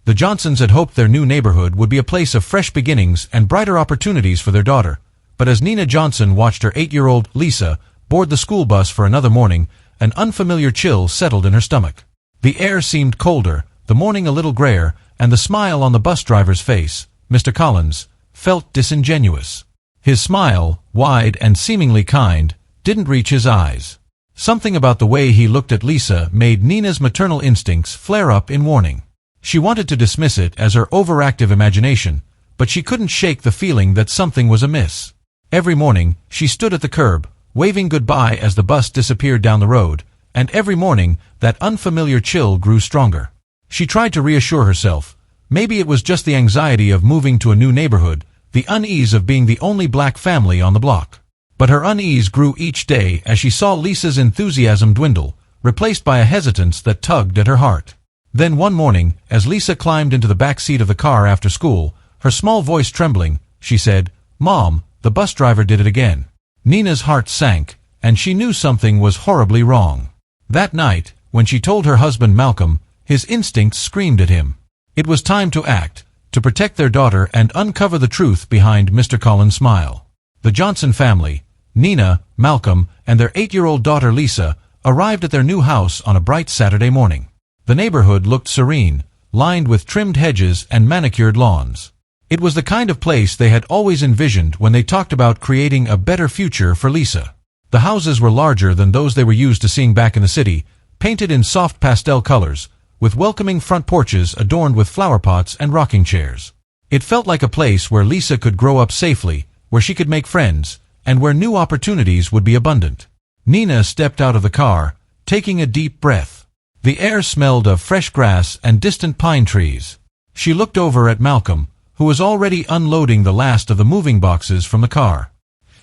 The Johnsons had hoped their new neighborhood would be a place of fresh beginnings and brighter opportunities for their daughter, but as Nina Johnson watched her 8-year-old, Lisa, board the school bus for another morning, an unfamiliar chill settled in her stomach. The air seemed colder, the morning a little grayer, and the smile on the bus driver's face, Mr. Collins, felt disingenuous. His smile, wide and seemingly kind, didn't reach his eyes. Something about the way he looked at Lisa made Nina's maternal instincts flare up in warning. She wanted to dismiss it as her overactive imagination, but she couldn't shake the feeling that something was amiss. Every morning, she stood at the curb, waving goodbye as the bus disappeared down the road, and every morning, that unfamiliar chill grew stronger. She tried to reassure herself. Maybe it was just the anxiety of moving to a new neighborhood, the unease of being the only black family on the block. But her unease grew each day as she saw Lisa's enthusiasm dwindle, replaced by a hesitance that tugged at her heart. Then one morning, as Lisa climbed into the back seat of the car after school, her small voice trembling, she said, "Mom, the bus driver did it again." Nina's heart sank, and she knew something was horribly wrong. That night, when she told her husband Malcolm, his instincts screamed at him. It was time to act, to protect their daughter and uncover the truth behind Mr. Collins' smile. The Johnson family, Nina, Malcolm, and their 8-year-old daughter Lisa, arrived at their new house on a bright Saturday morning. The neighborhood looked serene, lined with trimmed hedges and manicured lawns. It was the kind of place they had always envisioned when they talked about creating a better future for Lisa. The houses were larger than those they were used to seeing back in the city, painted in soft pastel colors, with welcoming front porches adorned with flower pots and rocking chairs. It felt like a place where Lisa could grow up safely, where she could make friends, and where new opportunities would be abundant. Nina stepped out of the car, taking a deep breath. The air smelled of fresh grass and distant pine trees. She looked over at Malcolm, who was already unloading the last of the moving boxes from the car.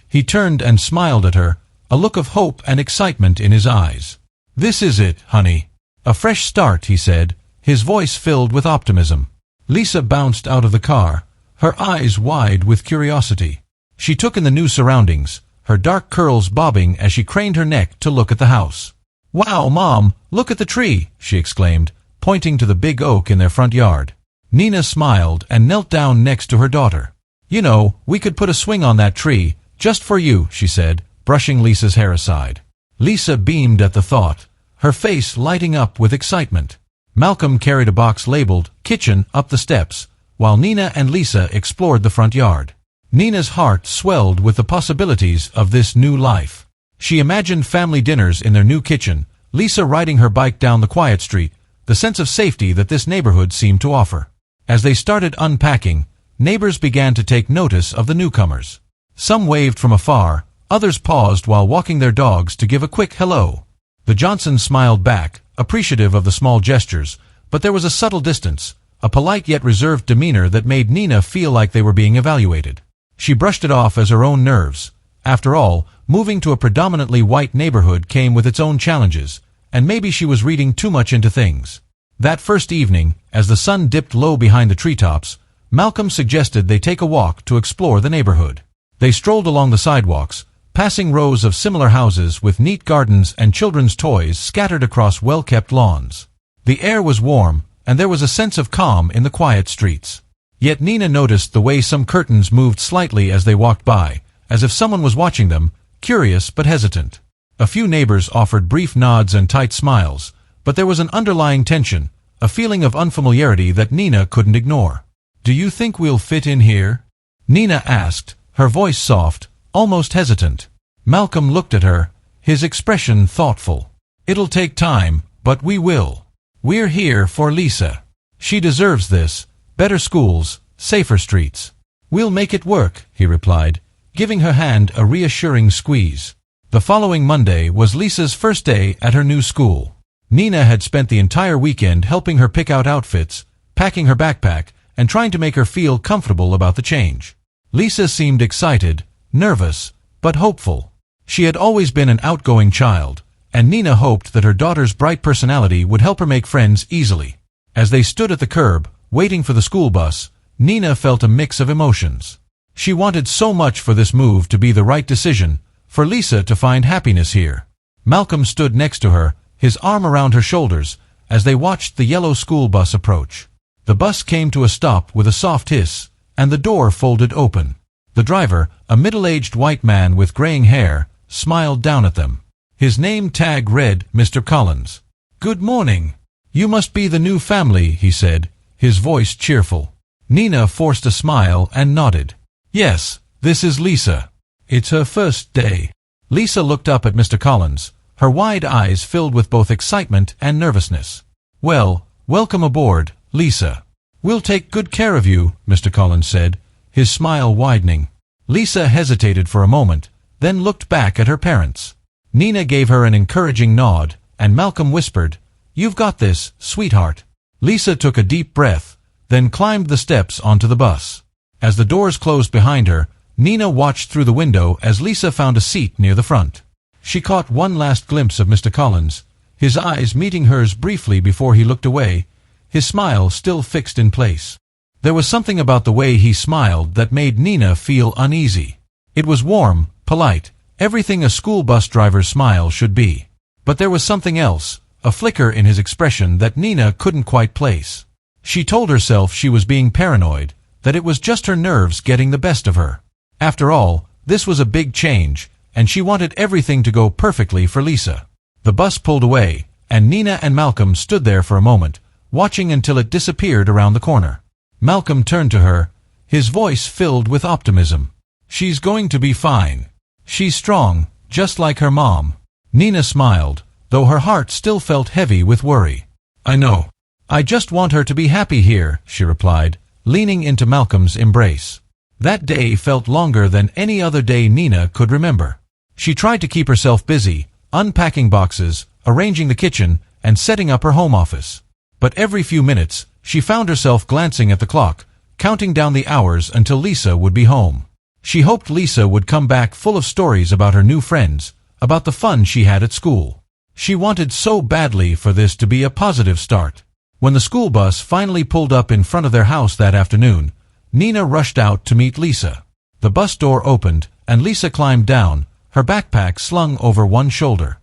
He turned and smiled at her, a look of hope and excitement in his eyes. "This is it, honey. A fresh start," he said, his voice filled with optimism. Lisa bounced out of the car, her eyes wide with curiosity. She took in the new surroundings, her dark curls bobbing as she craned her neck to look at the house. "Wow, Mom, look at the tree," she exclaimed, pointing to the big oak in their front yard. Nina smiled and knelt down next to her daughter. "You know, we could put a swing on that tree, just for you," she said, brushing Lisa's hair aside. Lisa beamed at the thought, her face lighting up with excitement. Malcolm carried a box labeled "Kitchen" up the steps, while Nina and Lisa explored the front yard. Nina's heart swelled with the possibilities of this new life. She imagined family dinners in their new kitchen, Lisa riding her bike down the quiet street, the sense of safety that this neighborhood seemed to offer. As they started unpacking, neighbors began to take notice of the newcomers. Some waved from afar, others paused while walking their dogs to give a quick hello. The Johnsons smiled back, appreciative of the small gestures, but there was a subtle distance, a polite yet reserved demeanor that made Nina feel like they were being evaluated. She brushed it off as her own nerves. After all, moving to a predominantly white neighborhood came with its own challenges, and maybe she was reading too much into things. That first evening, as the sun dipped low behind the treetops, Malcolm suggested they take a walk to explore the neighborhood. They strolled along the sidewalks, passing rows of similar houses with neat gardens and children's toys scattered across well-kept lawns. The air was warm, and there was a sense of calm in the quiet streets. Yet Nina noticed the way some curtains moved slightly as they walked by, as if someone was watching them, curious but hesitant. A few neighbors offered brief nods and tight smiles, but there was an underlying tension, a feeling of unfamiliarity that Nina couldn't ignore. "Do you think we'll fit in here?" Nina asked, her voice soft, almost hesitant. Malcolm looked at her, his expression thoughtful. "It'll take time, but we will. We're here for Lisa. She deserves this, better schools, safer streets. We'll make it work," he replied, giving her hand a reassuring squeeze. The following Monday was Lisa's first day at her new school. Nina had spent the entire weekend helping her pick out outfits, packing her backpack, and trying to make her feel comfortable about the change. Lisa seemed excited, nervous, but hopeful. She had always been an outgoing child, and Nina hoped that her daughter's bright personality would help her make friends easily. As they stood at the curb, waiting for the school bus, Nina felt a mix of emotions. She wanted so much for this move to be the right decision, for Lisa to find happiness here. Malcolm stood next to her, his arm around her shoulders, as they watched the yellow school bus approach. The bus came to a stop with a soft hiss, and the door folded open. The driver, a middle-aged white man with graying hair, smiled down at them. His name tag read Mr. Collins. "Good morning. You must be the new family," he said, his voice cheerful. Nina forced a smile and nodded. "Yes, this is Lisa. It's her first day." Lisa looked up at Mr. Collins, her wide eyes filled with both excitement and nervousness. "Well, welcome aboard, Lisa. We'll take good care of you," Mr. Collins said, his smile widening. Lisa hesitated for a moment, then looked back at her parents. Nina gave her an encouraging nod, and Malcolm whispered, "You've got this, sweetheart." Lisa took a deep breath, then climbed the steps onto the bus. As the doors closed behind her, Nina watched through the window as Lisa found a seat near the front. She caught one last glimpse of Mr. Collins, his eyes meeting hers briefly before he looked away, his smile still fixed in place. There was something about the way he smiled that made Nina feel uneasy. It was warm, polite, everything a school bus driver's smile should be. But there was something else, a flicker in his expression that Nina couldn't quite place. She told herself she was being paranoid, that it was just her nerves getting the best of her. After all, this was a big change, and she wanted everything to go perfectly for Lisa. The bus pulled away, and Nina and Malcolm stood there for a moment, watching until it disappeared around the corner. Malcolm turned to her, his voice filled with optimism. "She's going to be fine. She's strong, just like her mom." Nina smiled, though her heart still felt heavy with worry. "I know. I just want her to be happy here," she replied, leaning into Malcolm's embrace. That day felt longer than any other day Nina could remember. She tried to keep herself busy, unpacking boxes, arranging the kitchen, and setting up her home office. But every few minutes, she found herself glancing at the clock, counting down the hours until Lisa would be home. She hoped Lisa would come back full of stories about her new friends, about the fun she had at school. She wanted so badly for this to be a positive start. When the school bus finally pulled up in front of their house that afternoon, Nina rushed out to meet Lisa. The bus door opened, and Lisa climbed down, her backpack slung over one shoulder.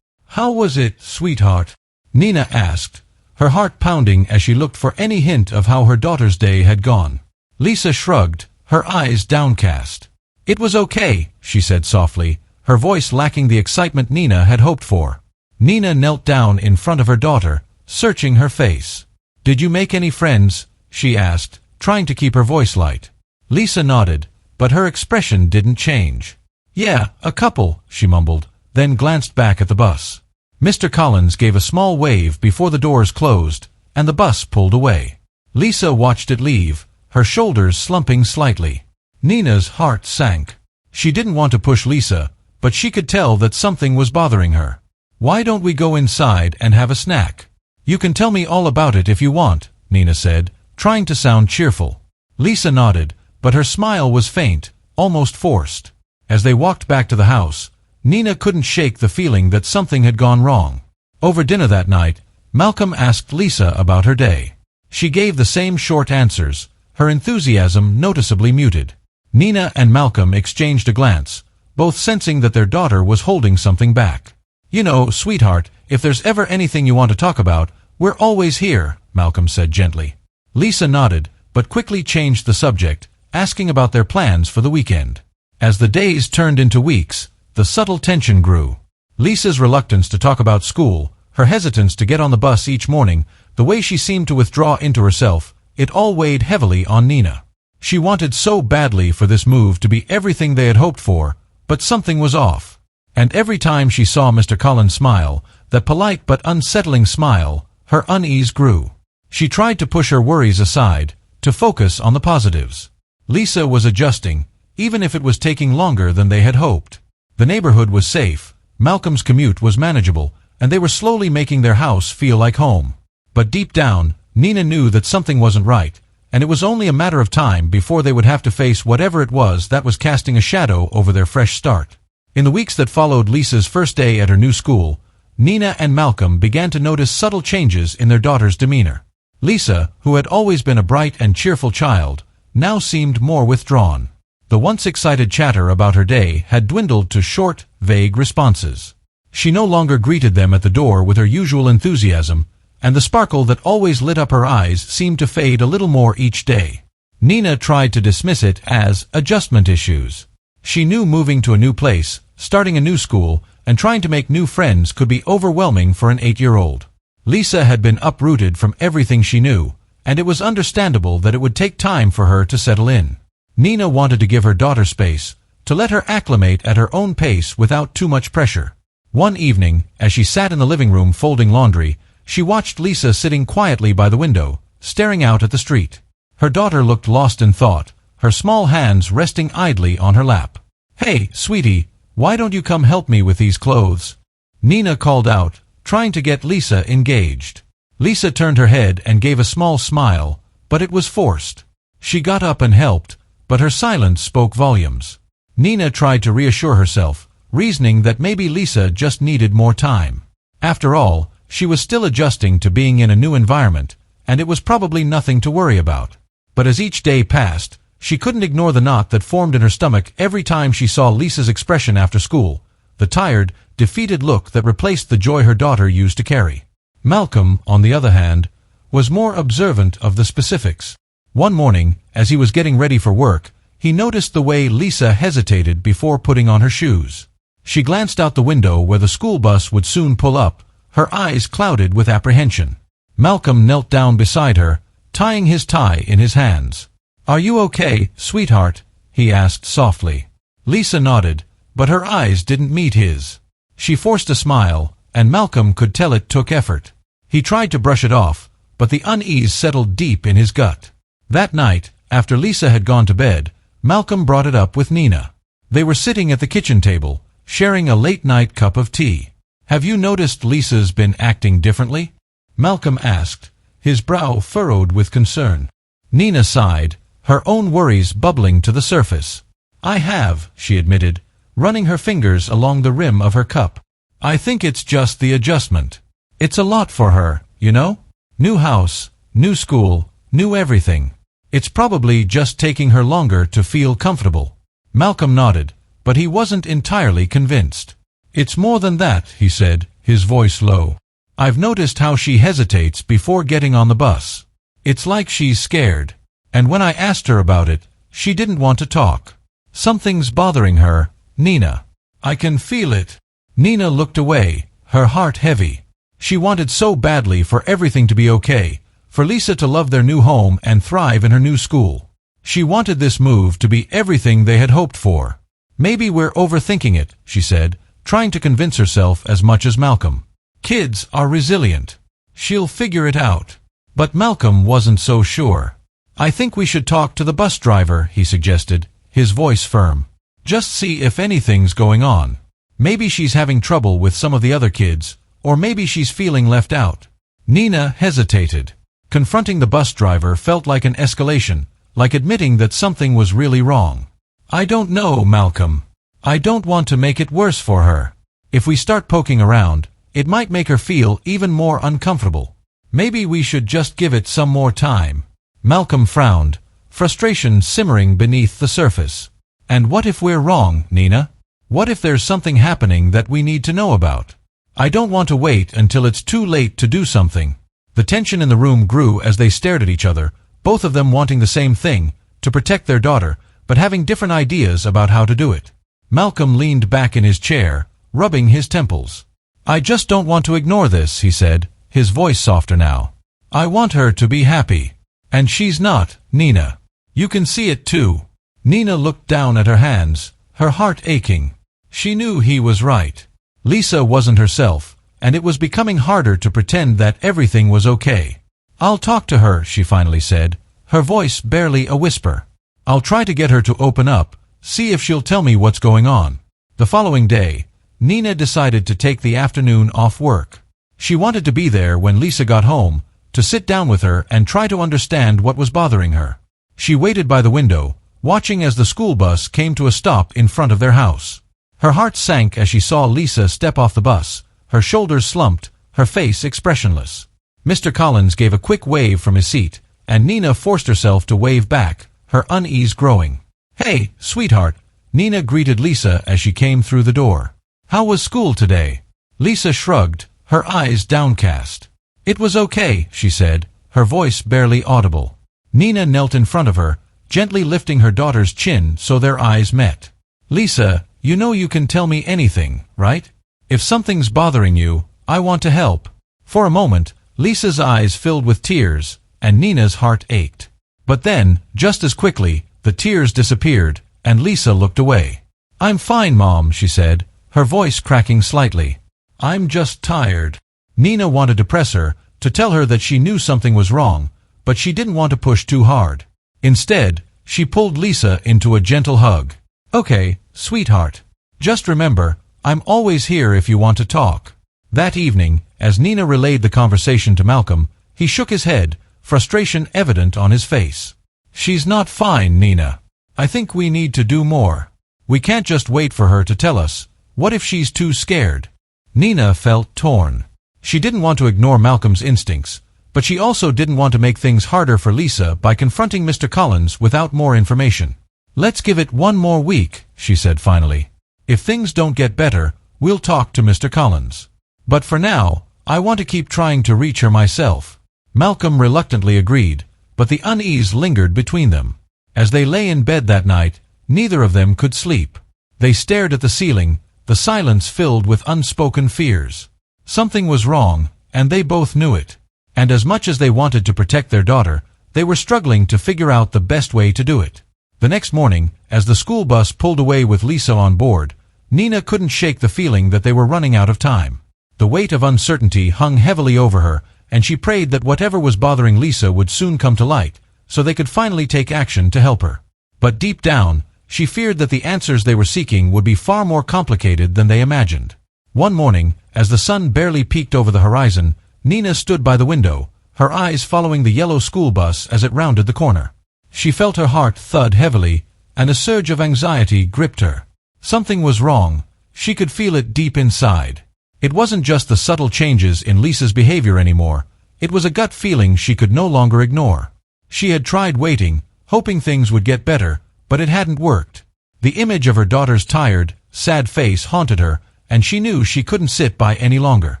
"How was it, sweetheart?" Nina asked, her heart pounding as she looked for any hint of how her daughter's day had gone. Lisa shrugged, her eyes downcast. "It was okay," she said softly, her voice lacking the excitement Nina had hoped for. Nina knelt down in front of her daughter, searching her face. "Did you make any friends?" she asked, trying to keep her voice light. Lisa nodded, but her expression didn't change. "Yeah, a couple," she mumbled, then glanced back at the bus. Mr. Collins gave a small wave before the doors closed, and the bus pulled away. Lisa watched it leave, her shoulders slumping slightly. Nina's heart sank. She didn't want to push Lisa, but she could tell that something was bothering her. "Why don't we go inside and have a snack? You can tell me all about it if you want," Nina said, trying to sound cheerful. Lisa nodded, but her smile was faint, almost forced. As they walked back to the house, Nina couldn't shake the feeling that something had gone wrong. Over dinner that night, Malcolm asked Lisa about her day. She gave the same short answers, her enthusiasm noticeably muted. Nina and Malcolm exchanged a glance, both sensing that their daughter was holding something back. "You know, sweetheart, if there's ever anything you want to talk about, we're always here," Malcolm said gently. Lisa nodded, but quickly changed the subject, asking about their plans for the weekend. As the days turned into weeks, the subtle tension grew. Lisa's reluctance to talk about school, her hesitance to get on the bus each morning, the way she seemed to withdraw into herself, it all weighed heavily on Nina. She wanted so badly for this move to be everything they had hoped for, but something was off. And every time she saw Mr. Collins smile, that polite but unsettling smile, her unease grew. She tried to push her worries aside, to focus on the positives. Lisa was adjusting, even if it was taking longer than they had hoped. The neighborhood was safe, Malcolm's commute was manageable, and they were slowly making their house feel like home. But deep down, Nina knew that something wasn't right, and it was only a matter of time before they would have to face whatever it was that was casting a shadow over their fresh start. In the weeks that followed Lisa's first day at her new school, Nina and Malcolm began to notice subtle changes in their daughter's demeanor. Lisa, who had always been a bright and cheerful child, now seemed more withdrawn. The once excited chatter about her day had dwindled to short, vague responses. She no longer greeted them at the door with her usual enthusiasm, and the sparkle that always lit up her eyes seemed to fade a little more each day. Nina tried to dismiss it as adjustment issues. She knew moving to a new place, starting a new school, and trying to make new friends could be overwhelming for an 8-year-old. Lisa had been uprooted from everything she knew, and it was understandable that it would take time for her to settle in. Nina wanted to give her daughter space, to let her acclimate at her own pace without too much pressure. One evening, as she sat in the living room folding laundry, she watched Lisa sitting quietly by the window, staring out at the street. Her daughter looked lost in thought, her small hands resting idly on her lap. "Hey, sweetie, why don't you come help me with these clothes?" Nina called out, trying to get Lisa engaged. Lisa turned her head and gave a small smile, but it was forced. She got up and helped, but her silence spoke volumes. Nina tried to reassure herself, reasoning that maybe Lisa just needed more time. After all, she was still adjusting to being in a new environment, and it was probably nothing to worry about. But as each day passed, she couldn't ignore the knot that formed in her stomach every time she saw Lisa's expression after school, the tired, defeated look that replaced the joy her daughter used to carry. Malcolm, on the other hand, was more observant of the specifics. One morning, as he was getting ready for work, he noticed the way Lisa hesitated before putting on her shoes. She glanced out the window where the school bus would soon pull up, her eyes clouded with apprehension. Malcolm knelt down beside her, tying his tie in his hands. "Are you okay, sweetheart?" he asked softly. Lisa nodded, but her eyes didn't meet his. She forced a smile, and Malcolm could tell it took effort. He tried to brush it off, but the unease settled deep in his gut. That night, after Lisa had gone to bed, Malcolm brought it up with Nina. They were sitting at the kitchen table, sharing a late-night cup of tea. "Have you noticed Lisa's been acting differently?" Malcolm asked, his brow furrowed with concern. Nina sighed, her own worries bubbling to the surface. "I have," she admitted, running her fingers along the rim of her cup. "I think it's just the adjustment. It's a lot for her, you know? New house, new school, new everything. It's probably just taking her longer to feel comfortable." Malcolm nodded, but he wasn't entirely convinced. "It's more than that," he said, his voice low. "I've noticed how she hesitates before getting on the bus. It's like she's scared. And when I asked her about it, she didn't want to talk. Something's bothering her, Nina. I can feel it." Nina looked away, her heart heavy. She wanted so badly for everything to be okay, for Lisa to love their new home and thrive in her new school. She wanted this move to be everything they had hoped for. "Maybe we're overthinking it," she said, trying to convince herself as much as Malcolm. "Kids are resilient. She'll figure it out." But Malcolm wasn't so sure. "I think we should talk to the bus driver," he suggested, his voice firm. "Just see if anything's going on. Maybe she's having trouble with some of the other kids, or maybe she's feeling left out." Nina hesitated. Confronting the bus driver felt like an escalation, like admitting that something was really wrong. "I don't know, Malcolm. I don't want to make it worse for her. If we start poking around, it might make her feel even more uncomfortable. Maybe we should just give it some more time." Malcolm frowned, frustration simmering beneath the surface. "And what if we're wrong, Nina? What if there's something happening that we need to know about? I don't want to wait until it's too late to do something." The tension in the room grew as they stared at each other, both of them wanting the same thing, to protect their daughter, but having different ideas about how to do it. Malcolm leaned back in his chair, rubbing his temples. "I just don't want to ignore this," he said, his voice softer now. "I want her to be happy. And she's not, Nina. You can see it too." Nina looked down at her hands, her heart aching. She knew he was right. Lisa wasn't herself, and it was becoming harder to pretend that everything was okay. "I'll talk to her," she finally said, her voice barely a whisper. "I'll try to get her to open up, see if she'll tell me what's going on." The following day, Nina decided to take the afternoon off work. She wanted to be there when Lisa got home, to sit down with her and try to understand what was bothering her. She waited by the window, watching as the school bus came to a stop in front of their house. Her heart sank as she saw Lisa step off the bus, her shoulders slumped, her face expressionless. Mr. Collins gave a quick wave from his seat, and Nina forced herself to wave back, her unease growing. "Hey, sweetheart," Nina greeted Lisa as she came through the door. "How was school today?" Lisa shrugged, her eyes downcast. "It was okay," she said, her voice barely audible. Nina knelt in front of her, gently lifting her daughter's chin so their eyes met. "Lisa, you know you can tell me anything, right? If something's bothering you, I want to help." For a moment, Lisa's eyes filled with tears, and Nina's heart ached. But then, just as quickly, the tears disappeared, and Lisa looked away. "I'm fine, Mom," she said, her voice cracking slightly. "I'm just tired." Nina wanted to press her, to tell her that she knew something was wrong, but she didn't want to push too hard. Instead, she pulled Lisa into a gentle hug. "Okay, sweetheart. Just remember, I'm always here if you want to talk." That evening, as Nina relayed the conversation to Malcolm, he shook his head, frustration evident on his face. "She's not fine, Nina. I think we need to do more. We can't just wait for her to tell us. What if she's too scared?" Nina felt torn. She didn't want to ignore Malcolm's instincts, but she also didn't want to make things harder for Lisa by confronting Mr. Collins without more information. "Let's give it one more week," she said finally. "If things don't get better, we'll talk to Mr. Collins. But for now, I want to keep trying to reach her myself." Malcolm reluctantly agreed, but the unease lingered between them. As they lay in bed that night, neither of them could sleep. They stared at the ceiling, the silence filled with unspoken fears. Something was wrong, and they both knew it. And as much as they wanted to protect their daughter, they were struggling to figure out the best way to do it. The next morning, as the school bus pulled away with Lisa on board, Nina couldn't shake the feeling that they were running out of time. The weight of uncertainty hung heavily over her, and she prayed that whatever was bothering Lisa would soon come to light, so they could finally take action to help her. But deep down, she feared that the answers they were seeking would be far more complicated than they imagined. One morning, as the sun barely peeked over the horizon, Nina stood by the window, her eyes following the yellow school bus as it rounded the corner. She felt her heart thud heavily, and a surge of anxiety gripped her. Something was wrong. She could feel it deep inside. It wasn't just the subtle changes in Lisa's behavior anymore. It was a gut feeling she could no longer ignore. She had tried waiting, hoping things would get better, but it hadn't worked. The image of her daughter's tired, sad face haunted her, and she knew she couldn't sit by any longer.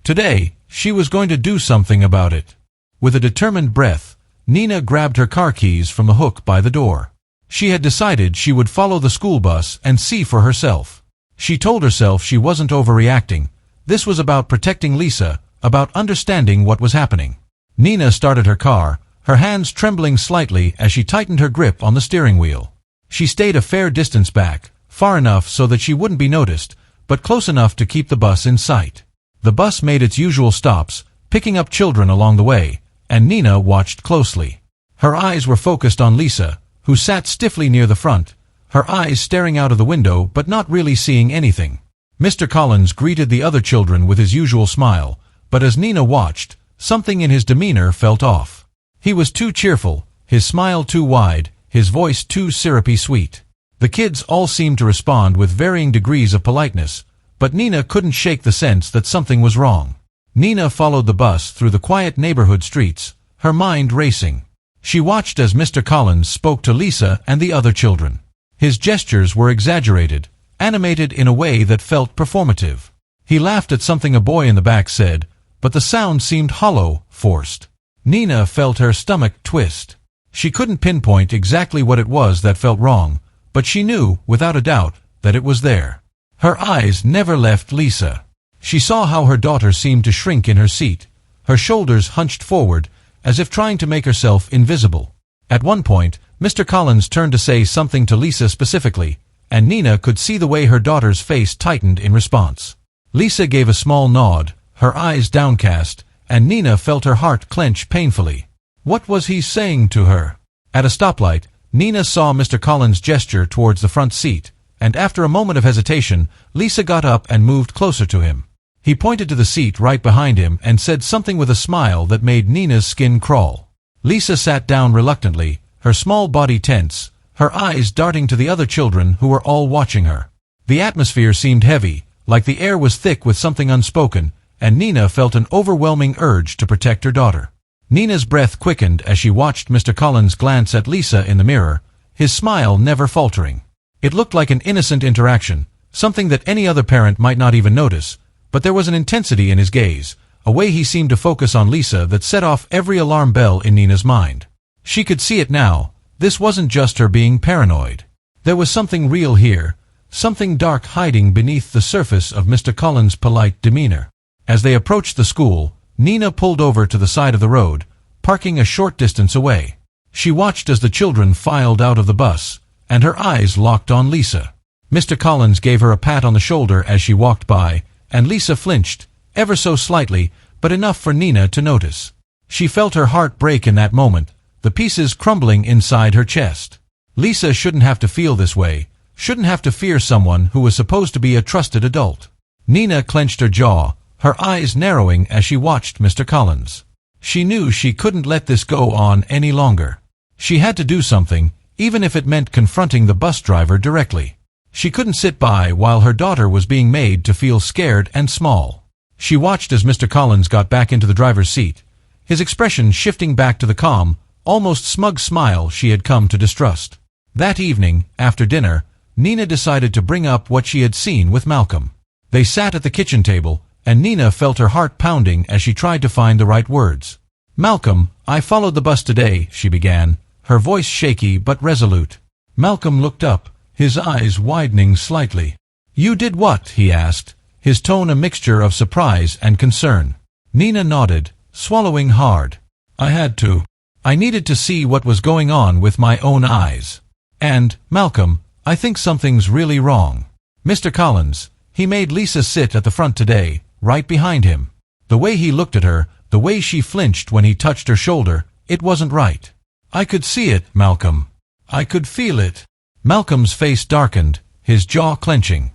Today, she was going to do something about it. With a determined breath, Nina grabbed her car keys from the hook by the door. She had decided she would follow the school bus and see for herself. She told herself she wasn't overreacting. This was about protecting Lisa, about understanding what was happening. Nina started her car, her hands trembling slightly as she tightened her grip on the steering wheel. She stayed a fair distance back, far enough so that she wouldn't be noticed, but close enough to keep the bus in sight. The bus made its usual stops, picking up children along the way, and Nina watched closely. Her eyes were focused on Lisa, who sat stiffly near the front, her eyes staring out of the window but not really seeing anything. Mr. Collins greeted the other children with his usual smile, but as Nina watched, something in his demeanor felt off. He was too cheerful, his smile too wide, his voice too syrupy sweet. The kids all seemed to respond with varying degrees of politeness, but Nina couldn't shake the sense that something was wrong. Nina followed the bus through the quiet neighborhood streets, her mind racing. She watched as Mr. Collins spoke to Lisa and the other children. His gestures were exaggerated, animated in a way that felt performative. He laughed at something a boy in the back said, but the sound seemed hollow, forced. Nina felt her stomach twist. She couldn't pinpoint exactly what it was that felt wrong, but she knew, without a doubt, that it was there. Her eyes never left Lisa. She saw how her daughter seemed to shrink in her seat, her shoulders hunched forward, as if trying to make herself invisible. At one point, Mr. Collins turned to say something to Lisa specifically, and Nina could see the way her daughter's face tightened in response. Lisa gave a small nod, her eyes downcast, and Nina felt her heart clench painfully. What was he saying to her? At a stoplight, Nina saw Mr. Collins gesture towards the front seat, and after a moment of hesitation, Lisa got up and moved closer to him. He pointed to the seat right behind him and said something with a smile that made Nina's skin crawl. Lisa sat down reluctantly, her small body tense, her eyes darting to the other children who were all watching her. The atmosphere seemed heavy, like the air was thick with something unspoken, and Nina felt an overwhelming urge to protect her daughter. Nina's breath quickened as she watched Mr. Collins glance at Lisa in the mirror, his smile never faltering. It looked like an innocent interaction, something that any other parent might not even notice, but there was an intensity in his gaze, a way he seemed to focus on Lisa that set off every alarm bell in Nina's mind. She could see it now. This wasn't just her being paranoid. There was something real here, something dark hiding beneath the surface of Mr. Collins' polite demeanor. As they approached the school, Nina pulled over to the side of the road, parking a short distance away. She watched as the children filed out of the bus, and her eyes locked on Lisa. Mr. Collins gave her a pat on the shoulder as she walked by, and Lisa flinched, ever so slightly, but enough for Nina to notice. She felt her heart break in that moment, the pieces crumbling inside her chest. Lisa shouldn't have to feel this way, shouldn't have to fear someone who was supposed to be a trusted adult. Nina clenched her jaw, her eyes narrowing as she watched Mr. Collins. She knew she couldn't let this go on any longer. She had to do something, even if it meant confronting the bus driver directly. She couldn't sit by while her daughter was being made to feel scared and small. She watched as Mr. Collins got back into the driver's seat, his expression shifting back to the calm, almost smug smile she had come to distrust. That evening, after dinner, Nina decided to bring up what she had seen with Malcolm. They sat at the kitchen table, and Nina felt her heart pounding as she tried to find the right words. "Malcolm, I followed the bus today," she began, her voice shaky but resolute. Malcolm looked up, his eyes widening slightly. "You did what?" he asked, his tone a mixture of surprise and concern. Nina nodded, swallowing hard. "I had to. I needed to see what was going on with my own eyes. And, Malcolm, I think something's really wrong. Mr. Collins, he made Lisa sit at the front today, right behind him. The way he looked at her, the way she flinched when he touched her shoulder, it wasn't right. I could see it, Malcolm. I could feel it." Malcolm's face darkened, his jaw clenching.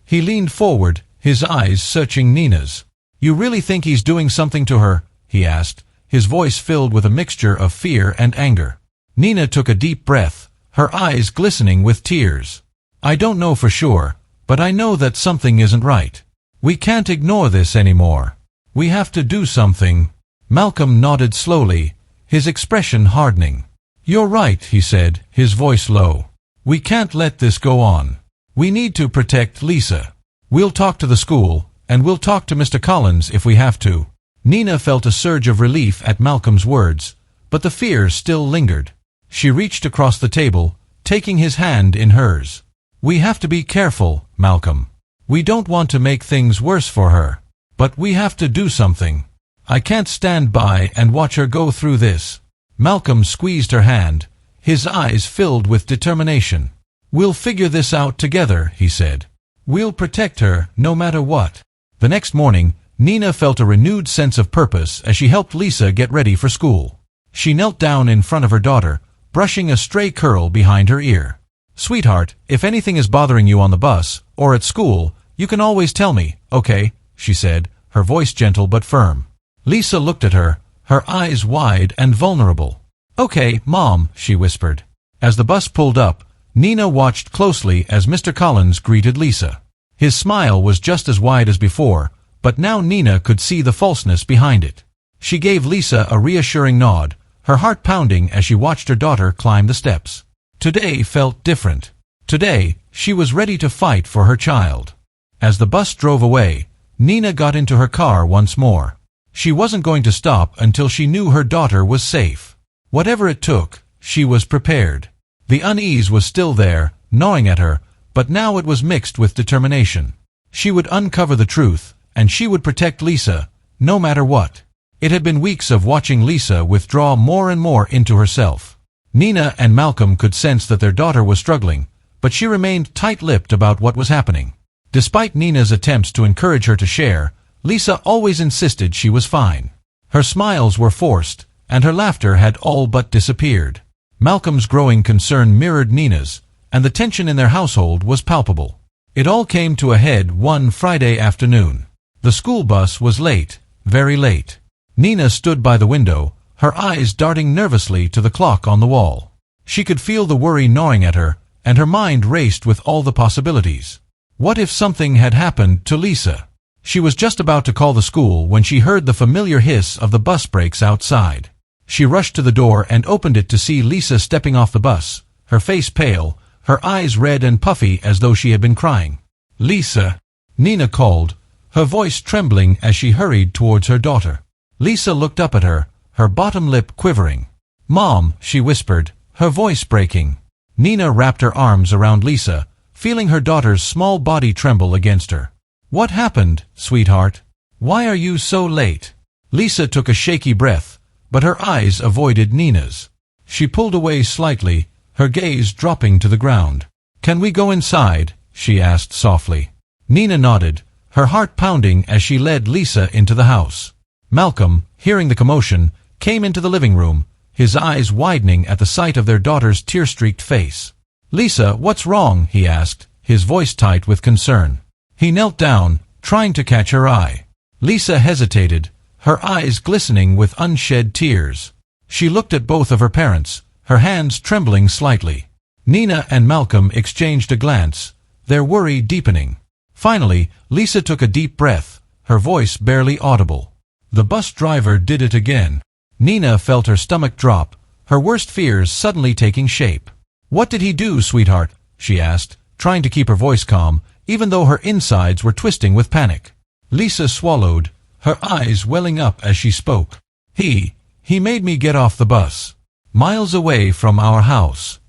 He leaned forward, his eyes searching Nina's. "You really think he's doing something to her?" he asked, his voice filled with a mixture of fear and anger. Nina took a deep breath, her eyes glistening with tears. "I don't know for sure, but I know that something isn't right. We can't ignore this anymore. We have to do something." Malcolm nodded slowly, his expression hardening. "You're right," he said, his voice low. "We can't let this go on. We need to protect Lisa. We'll talk to the school, and we'll talk to Mr. Collins if we have to." Nina felt a surge of relief at Malcolm's words, but the fear still lingered. She reached across the table, taking his hand in hers. "We have to be careful, Malcolm. We don't want to make things worse for her. But we have to do something. I can't stand by and watch her go through this." Malcolm squeezed her hand, his eyes filled with determination. "We'll figure this out together," he said. "We'll protect her, no matter what." The next morning, Nina felt a renewed sense of purpose as she helped Lisa get ready for school. She knelt down in front of her daughter, brushing a stray curl behind her ear. "Sweetheart, if anything is bothering you on the bus, or at school, you can always tell me, okay?" she said, her voice gentle but firm. Lisa looked at her, her eyes wide and vulnerable. "Okay, Mom," she whispered. As the bus pulled up, Nina watched closely as Mr. Collins greeted Lisa. His smile was just as wide as before, but now Nina could see the falseness behind it. She gave Lisa a reassuring nod, her heart pounding as she watched her daughter climb the steps. Today felt different. Today, she was ready to fight for her child. As the bus drove away, Nina got into her car once more. She wasn't going to stop until she knew her daughter was safe. Whatever it took, she was prepared. The unease was still there, gnawing at her, but now it was mixed with determination. She would uncover the truth, and she would protect Lisa, no matter what. It had been weeks of watching Lisa withdraw more and more into herself. Nina and Malcolm could sense that their daughter was struggling, but she remained tight-lipped about what was happening. Despite Nina's attempts to encourage her to share, Lisa always insisted she was fine. Her smiles were forced, and her laughter had all but disappeared. Malcolm's growing concern mirrored Nina's, and the tension in their household was palpable. It all came to a head one Friday afternoon. The school bus was late, very late. Nina stood by the window, her eyes darting nervously to the clock on the wall. She could feel the worry gnawing at her, and her mind raced with all the possibilities. What if something had happened to Lisa? She was just about to call the school when she heard the familiar hiss of the bus brakes outside. She rushed to the door and opened it to see Lisa stepping off the bus, her face pale, her eyes red and puffy as though she had been crying. "Lisa," Nina called, her voice trembling as she hurried towards her daughter. Lisa looked up at her, her bottom lip quivering. "Mom," she whispered, her voice breaking. Nina wrapped her arms around Lisa, feeling her daughter's small body tremble against her. "What happened, sweetheart? Why are you so late?" Lisa took a shaky breath, but her eyes avoided Nina's. She pulled away slightly, her gaze dropping to the ground. "Can we go inside?" she asked softly. Nina nodded, her heart pounding as she led Lisa into the house. Malcolm, hearing the commotion, came into the living room, his eyes widening at the sight of their daughter's tear-streaked face. "Lisa, what's wrong?" he asked, his voice tight with concern. He knelt down, trying to catch her eye. Lisa hesitated, her eyes glistening with unshed tears. She looked at both of her parents, her hands trembling slightly. Nina and Malcolm exchanged a glance, their worry deepening. Finally, Lisa took a deep breath, her voice barely audible. "The bus driver did it again." Nina felt her stomach drop, her worst fears suddenly taking shape. "What did he do, sweetheart?" she asked, trying to keep her voice calm, even though her insides were twisting with panic. Lisa swallowed, her eyes welling up as she spoke. He made me get off the bus, miles away from our house.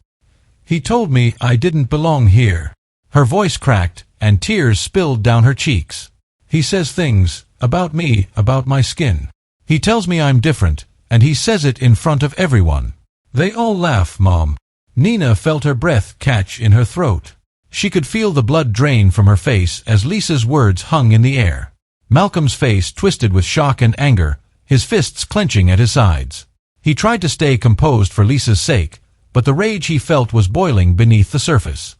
He told me I didn't belong here." Her voice cracked, and tears spilled down her cheeks. "He says things about me, about my skin. He tells me I'm different, and he says it in front of everyone. They all laugh, Mom." Nina felt her breath catch in her throat. She could feel the blood drain from her face as Lisa's words hung in the air. Malcolm's face twisted with shock and anger, his fists clenching at his sides. He tried to stay composed for Lisa's sake, but the rage he felt was boiling beneath the surface.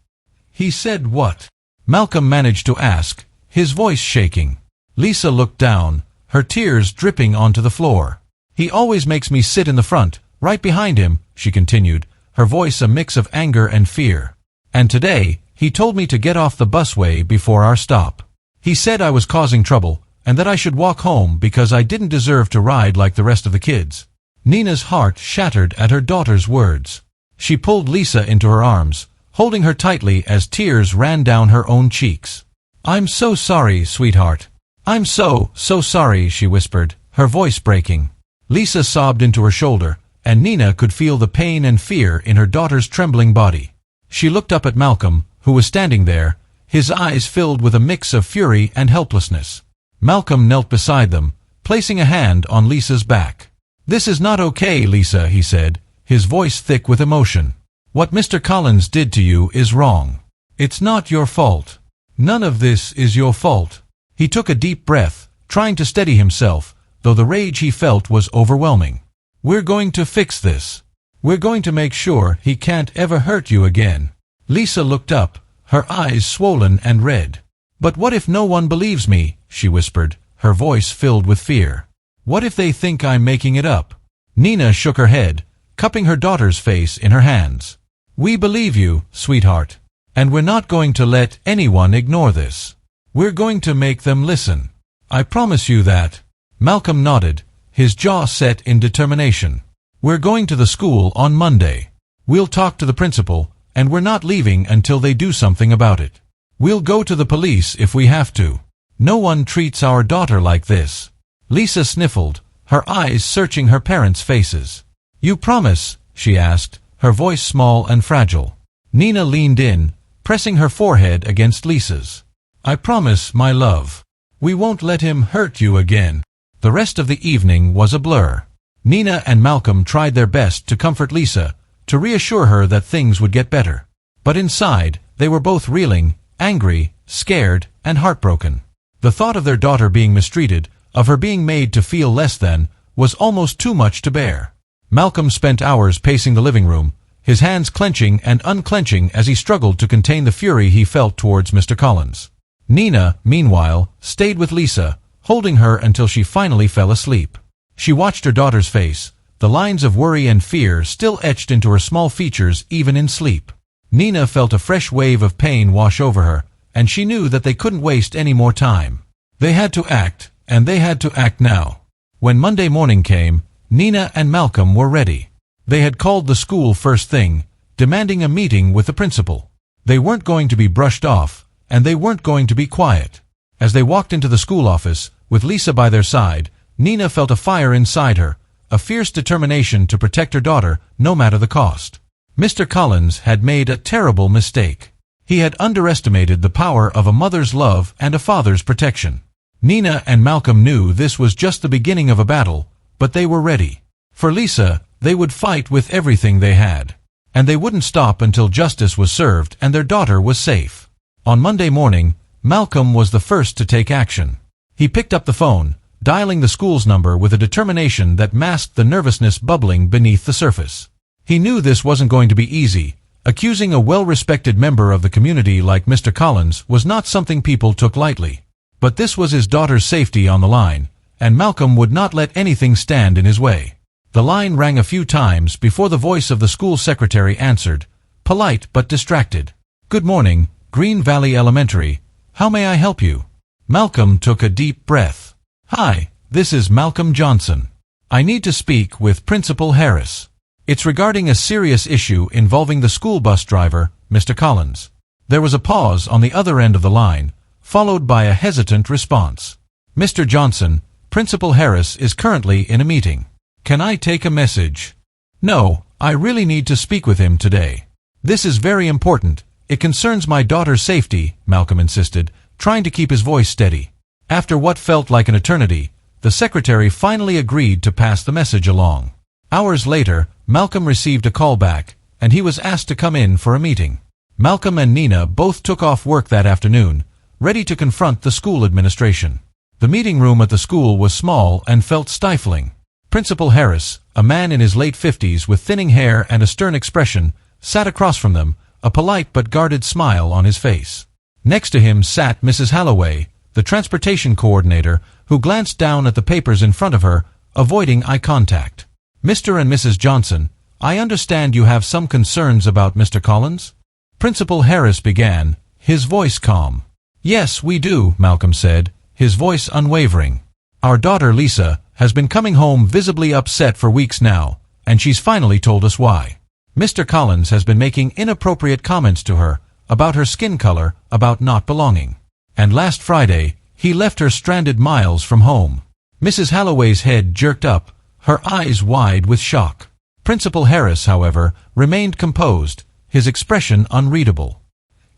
"He said what?" Malcolm managed to ask, his voice shaking. Lisa looked down, her tears dripping onto the floor. "He always makes me sit in the front, right behind him," she continued, her voice a mix of anger and fear. "And today, he told me to get off the busway before our stop. He said I was causing trouble, and that I should walk home because I didn't deserve to ride like the rest of the kids." Nina's heart shattered at her daughter's words. She pulled Lisa into her arms, holding her tightly as tears ran down her own cheeks. "I'm so sorry, sweetheart. I'm so sorry," she whispered, her voice breaking. Lisa sobbed into her shoulder, and Nina could feel the pain and fear in her daughter's trembling body. She looked up at Malcolm, who was standing there, his eyes filled with a mix of fury and helplessness. Malcolm knelt beside them, placing a hand on Lisa's back. "This is not okay, Lisa," he said, his voice thick with emotion. "What Mr. Collins did to you is wrong. It's not your fault. None of this is your fault." He took a deep breath, trying to steady himself, though the rage he felt was overwhelming. "We're going to fix this. We're going to make sure he can't ever hurt you again." Lisa looked up, her eyes swollen and red. "But what if no one believes me?" she whispered, her voice filled with fear. "What if they think I'm making it up?" Nina shook her head, cupping her daughter's face in her hands. "We believe you, sweetheart. And we're not going to let anyone ignore this. We're going to make them listen. I promise you that." Malcolm nodded, his jaw set in determination. "We're going to the school on Monday. We'll talk to the principal, and we're not leaving until they do something about it. We'll go to the police if we have to. No one treats our daughter like this." Lisa sniffled, her eyes searching her parents' faces. "You promise?" she asked, her voice small and fragile. Nina leaned in, pressing her forehead against Lisa's. "I promise, my love. We won't let him hurt you again." The rest of the evening was a blur. Nina and Malcolm tried their best to comfort Lisa, to reassure her that things would get better. But inside, they were both reeling, angry, scared, and heartbroken. The thought of their daughter being mistreated, of her being made to feel less than, was almost too much to bear. Malcolm spent hours pacing the living room, his hands clenching and unclenching as he struggled to contain the fury he felt towards Mr. Collins. Nina, meanwhile, stayed with Lisa, holding her until she finally fell asleep. She watched her daughter's face, the lines of worry and fear still etched into her small features even in sleep. Nina felt a fresh wave of pain wash over her, and she knew that they couldn't waste any more time. They had to act, and they had to act now. When Monday morning came, Nina and Malcolm were ready. They had called the school first thing, demanding a meeting with the principal. They weren't going to be brushed off, and they weren't going to be quiet. As they walked into the school office, with Lisa by their side, Nina felt a fire inside her, a fierce determination to protect her daughter, no matter the cost. Mr. Collins had made a terrible mistake. He had underestimated the power of a mother's love and a father's protection. Nina and Malcolm knew this was just the beginning of a battle, but they were ready. For Lisa, they would fight with everything they had. And they wouldn't stop until justice was served and their daughter was safe. On Monday morning, Malcolm was the first to take action. He picked up the phone, dialing the school's number with a determination that masked the nervousness bubbling beneath the surface. He knew this wasn't going to be easy. Accusing a well-respected member of the community like Mr. Collins was not something people took lightly. But this was his daughter's safety on the line, and Malcolm would not let anything stand in his way. The line rang a few times before the voice of the school secretary answered, polite but distracted. "Good morning, Green Valley Elementary. How may I help you?" Malcolm took a deep breath. "Hi, this is Malcolm Johnson. I need to speak with Principal Harris. It's regarding a serious issue involving the school bus driver, Mr. Collins." There was a pause on the other end of the line, followed by a hesitant response. "Mr. Johnson, Principal Harris is currently in a meeting. Can I take a message?" "No, I really need to speak with him today. This is very important. It concerns my daughter's safety," Malcolm insisted, trying to keep his voice steady. After what felt like an eternity, the secretary finally agreed to pass the message along. Hours later, Malcolm received a call back, and he was asked to come in for a meeting. Malcolm and Nina both took off work that afternoon, ready to confront the school administration. The meeting room at the school was small and felt stifling. Principal Harris, a man in his late 50s with thinning hair and a stern expression, sat across from them, a polite but guarded smile on his face. Next to him sat Mrs. Halloway, the transportation coordinator, who glanced down at the papers in front of her, avoiding eye contact. "Mr. and Mrs. Johnson, I understand you have some concerns about Mr. Collins?" Principal Harris began, his voice calm. "Yes, we do," Malcolm said, his voice unwavering. "Our daughter Lisa has been coming home visibly upset for weeks now, and she's finally told us why. Mr. Collins has been making inappropriate comments to her, about her skin color, about not belonging. And last Friday, he left her stranded miles from home." Mrs. Halloway's head jerked up, her eyes wide with shock. Principal Harris, however, remained composed, his expression unreadable.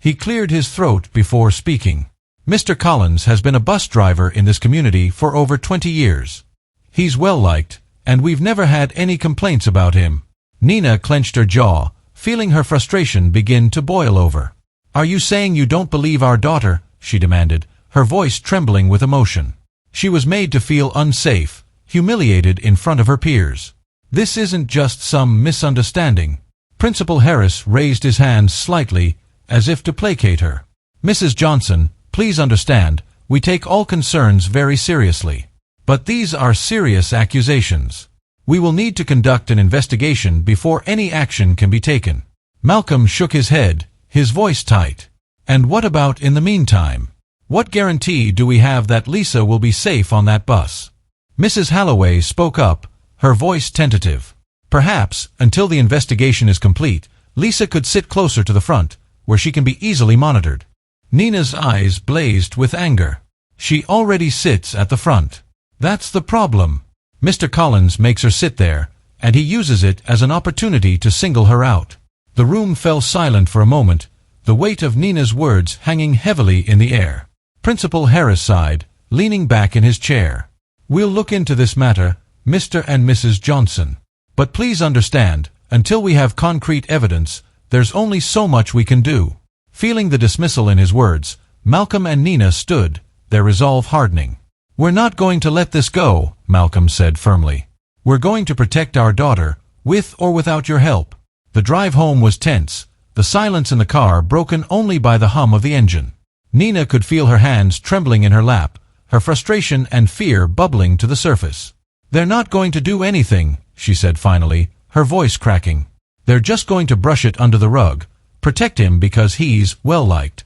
He cleared his throat before speaking. "Mr. Collins has been a bus driver in this community for over 20 years. He's well-liked, and we've never had any complaints about him." Nina clenched her jaw, feeling her frustration begin to boil over. "Are you saying you don't believe our daughter?" she demanded, her voice trembling with emotion. She was made to feel unsafe, humiliated in front of her peers. "This isn't just some misunderstanding." Principal Harris raised his hands slightly, as if to placate her. "Mrs. Johnson, please understand, we take all concerns very seriously. But these are serious accusations. We will need to conduct an investigation before any action can be taken." Malcolm shook his head, his voice tight. "And what about in the meantime? What guarantee do we have that Lisa will be safe on that bus?" Mrs. Halloway spoke up, her voice tentative. "Perhaps, until the investigation is complete, Lisa could sit closer to the front, where she can be easily monitored." Nina's eyes blazed with anger. "She already sits at the front. That's the problem. Mr. Collins makes her sit there, and he uses it as an opportunity to single her out." The room fell silent for a moment, the weight of Nina's words hanging heavily in the air. Principal Harris sighed, leaning back in his chair. "We'll look into this matter, Mr. and Mrs. Johnson. But please understand, until we have concrete evidence, there's only so much we can do." Feeling the dismissal in his words, Malcolm and Nina stood, their resolve hardening. "We're not going to let this go," Malcolm said firmly. "We're going to protect our daughter, with or without your help." The drive home was tense, the silence in the car broken only by the hum of the engine. Nina could feel her hands trembling in her lap, her frustration and fear bubbling to the surface. "They're not going to do anything," she said finally, her voice cracking. "They're just going to brush it under the rug, protect him because he's well-liked."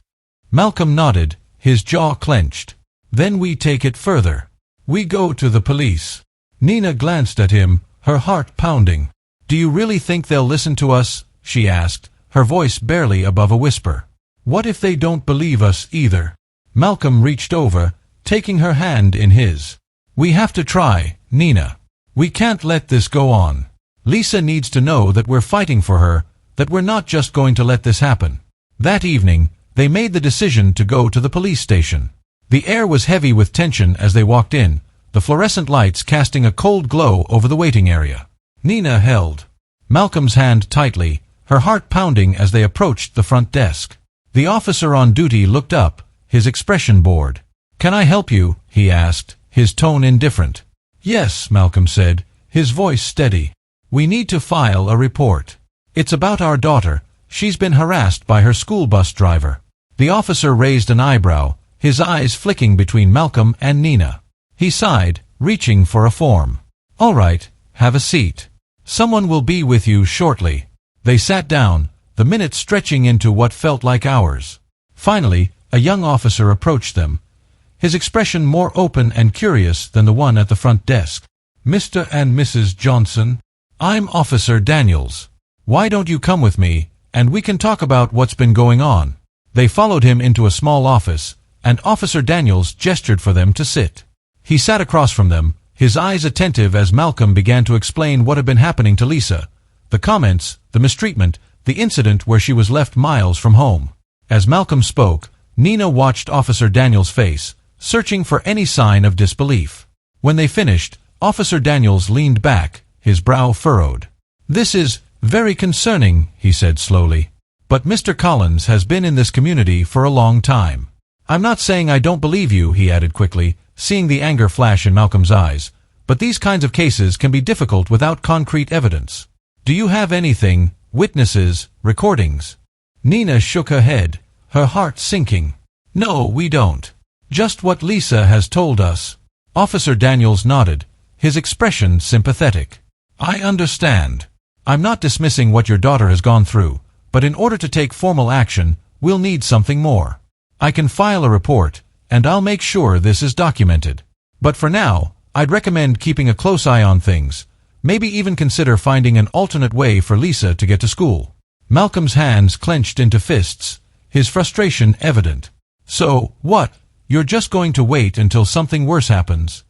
Malcolm nodded, his jaw clenched. "Then we take it further. We go to the police." Nina glanced at him, her heart pounding. "Do you really think they'll listen to us?" she asked, her voice barely above a whisper. "What if they don't believe us either?" Malcolm reached over, taking her hand in his. "We have to try, Nina. We can't let this go on. Lisa needs to know that we're fighting for her, that we're not just going to let this happen." That evening, they made the decision to go to the police station. The air was heavy with tension as they walked in, the fluorescent lights casting a cold glow over the waiting area. Nina held Malcolm's hand tightly, her heart pounding as they approached the front desk. The officer on duty looked up, his expression bored. "Can I help you?" he asked, his tone indifferent. "Yes," Malcolm said, his voice steady. "We need to file a report. It's about our daughter. She's been harassed by her school bus driver." The officer raised an eyebrow, his eyes flicking between Malcolm and Nina. He sighed, reaching for a form. "All right, have a seat. Someone will be with you shortly." They sat down, the minutes stretching into what felt like hours. Finally, a young officer approached them, his expression more open and curious than the one at the front desk. "Mr. and Mrs. Johnson, I'm Officer Daniels. Why don't you come with me, and we can talk about what's been going on?" They followed him into a small office, and Officer Daniels gestured for them to sit. He sat across from them, his eyes attentive as Malcolm began to explain what had been happening to Lisa. The comments, the mistreatment, the incident where she was left miles from home. As Malcolm spoke, Nina watched Officer Daniels' face, searching for any sign of disbelief. When they finished, Officer Daniels leaned back, his brow furrowed. "This is very concerning," he said slowly. "But Mr. Collins has been in this community for a long time. I'm not saying I don't believe you," he added quickly, seeing the anger flash in Malcolm's eyes, "but these kinds of cases can be difficult without concrete evidence. Do you have anything, witnesses, recordings?" Nina shook her head, her heart sinking. "No, we don't. Just what Lisa has told us." Officer Daniels nodded, his expression sympathetic. "I understand. I'm not dismissing what your daughter has gone through, but in order to take formal action, we'll need something more. I can file a report, and I'll make sure this is documented. But for now, I'd recommend keeping a close eye on things, maybe even consider finding an alternate way for Lisa to get to school." Malcolm's hands clenched into fists, his frustration evident. "So, what? You're just going to wait until something worse happens?"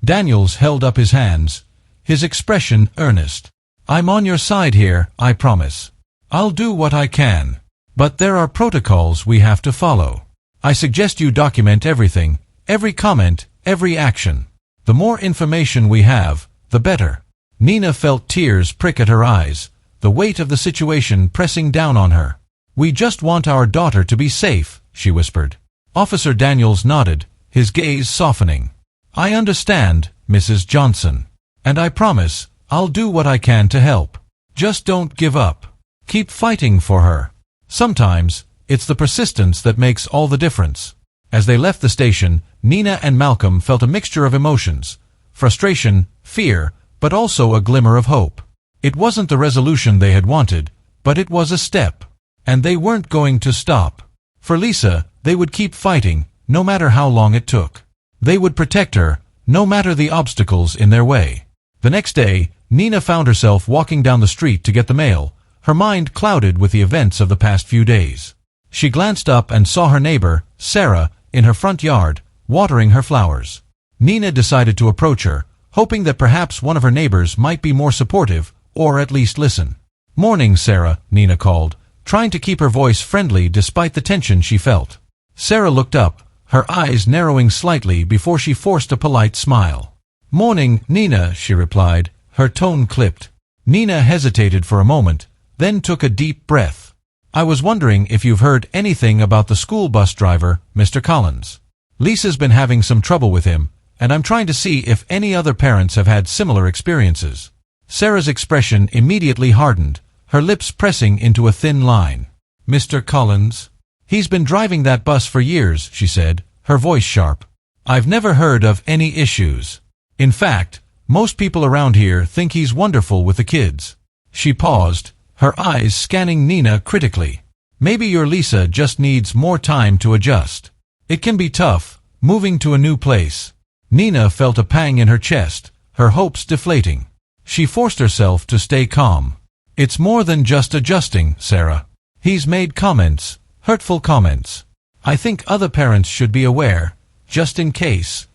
Daniels held up his hands, his expression earnest. "I'm on your side here, I promise. I'll do what I can. But there are protocols we have to follow. I suggest you document everything, every comment, every action. The more information we have, the better." Nina felt tears prick at her eyes, the weight of the situation pressing down on her. "We just want our daughter to be safe," she whispered. Officer Daniels nodded, his gaze softening. "I understand, Mrs. Johnson. And I promise, I'll do what I can to help. Just don't give up. Keep fighting for her. Sometimes, it's the persistence that makes all the difference." As they left the station, Nina and Malcolm felt a mixture of emotions, frustration, fear, but also a glimmer of hope. It wasn't the resolution they had wanted, but it was a step. And they weren't going to stop. For Lisa, they would keep fighting, no matter how long it took. They would protect her, no matter the obstacles in their way. The next day, Nina found herself walking down the street to get the mail, her mind clouded with the events of the past few days. She glanced up and saw her neighbor, Sarah, in her front yard, watering her flowers. Nina decided to approach her, hoping that perhaps one of her neighbors might be more supportive, or at least listen. "Morning, Sarah," Nina called, trying to keep her voice friendly despite the tension she felt. Sarah looked up, her eyes narrowing slightly before she forced a polite smile. "Morning, Nina," she replied, her tone clipped. Nina hesitated for a moment, then took a deep breath. "I was wondering if you've heard anything about the school bus driver, Mr. Collins. Lisa's been having some trouble with him, and I'm trying to see if any other parents have had similar experiences." Sarah's expression immediately hardened, her lips pressing into a thin line. "Mr. Collins? He's been driving that bus for years," she said, her voice sharp. "I've never heard of any issues. In fact, most people around here think he's wonderful with the kids." She paused, her eyes scanning Nina critically. "Maybe your Lisa just needs more time to adjust. It can be tough, moving to a new place." Nina felt a pang in her chest, her hopes deflating. She forced herself to stay calm. "It's more than just adjusting, Sarah. He's made comments, hurtful comments. I think other parents should be aware, just in case.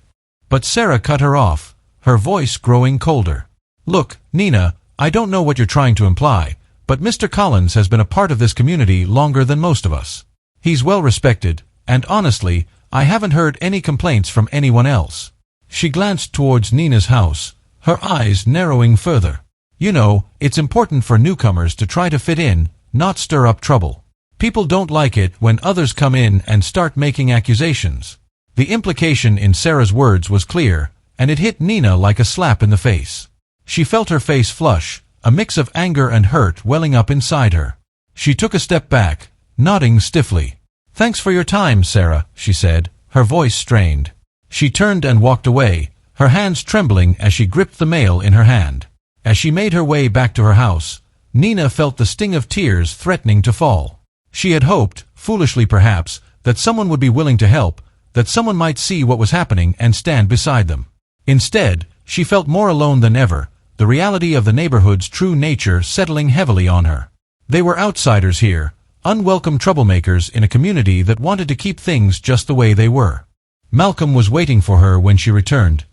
But Sarah cut her off, her voice growing colder. Look, Nina, I don't know what you're trying to imply, but Mr. Collins has been a part of this community longer than most of us. He's well respected, and honestly, I haven't heard any complaints from anyone else. She glanced towards Nina's house, her eyes narrowing further. You know, it's important for newcomers to try to fit in, not stir up trouble. People don't like it when others come in and start making accusations. The implication in Sarah's words was clear, and it hit Nina like a slap in the face. She felt her face flush, a mix of anger and hurt welling up inside her. She took a step back, nodding stiffly. "Thanks for your time, Sarah," she said, her voice strained. She turned and walked away, her hands trembling as she gripped the mail in her hand. As she made her way back to her house, Nina felt the sting of tears threatening to fall. She had hoped, foolishly perhaps, that someone would be willing to help, that someone might see what was happening and stand beside them. Instead, she felt more alone than ever, the reality of the neighborhood's true nature settling heavily on her. They were outsiders here, unwelcome troublemakers in a community that wanted to keep things just the way they were. Malcolm was waiting for her when she returned,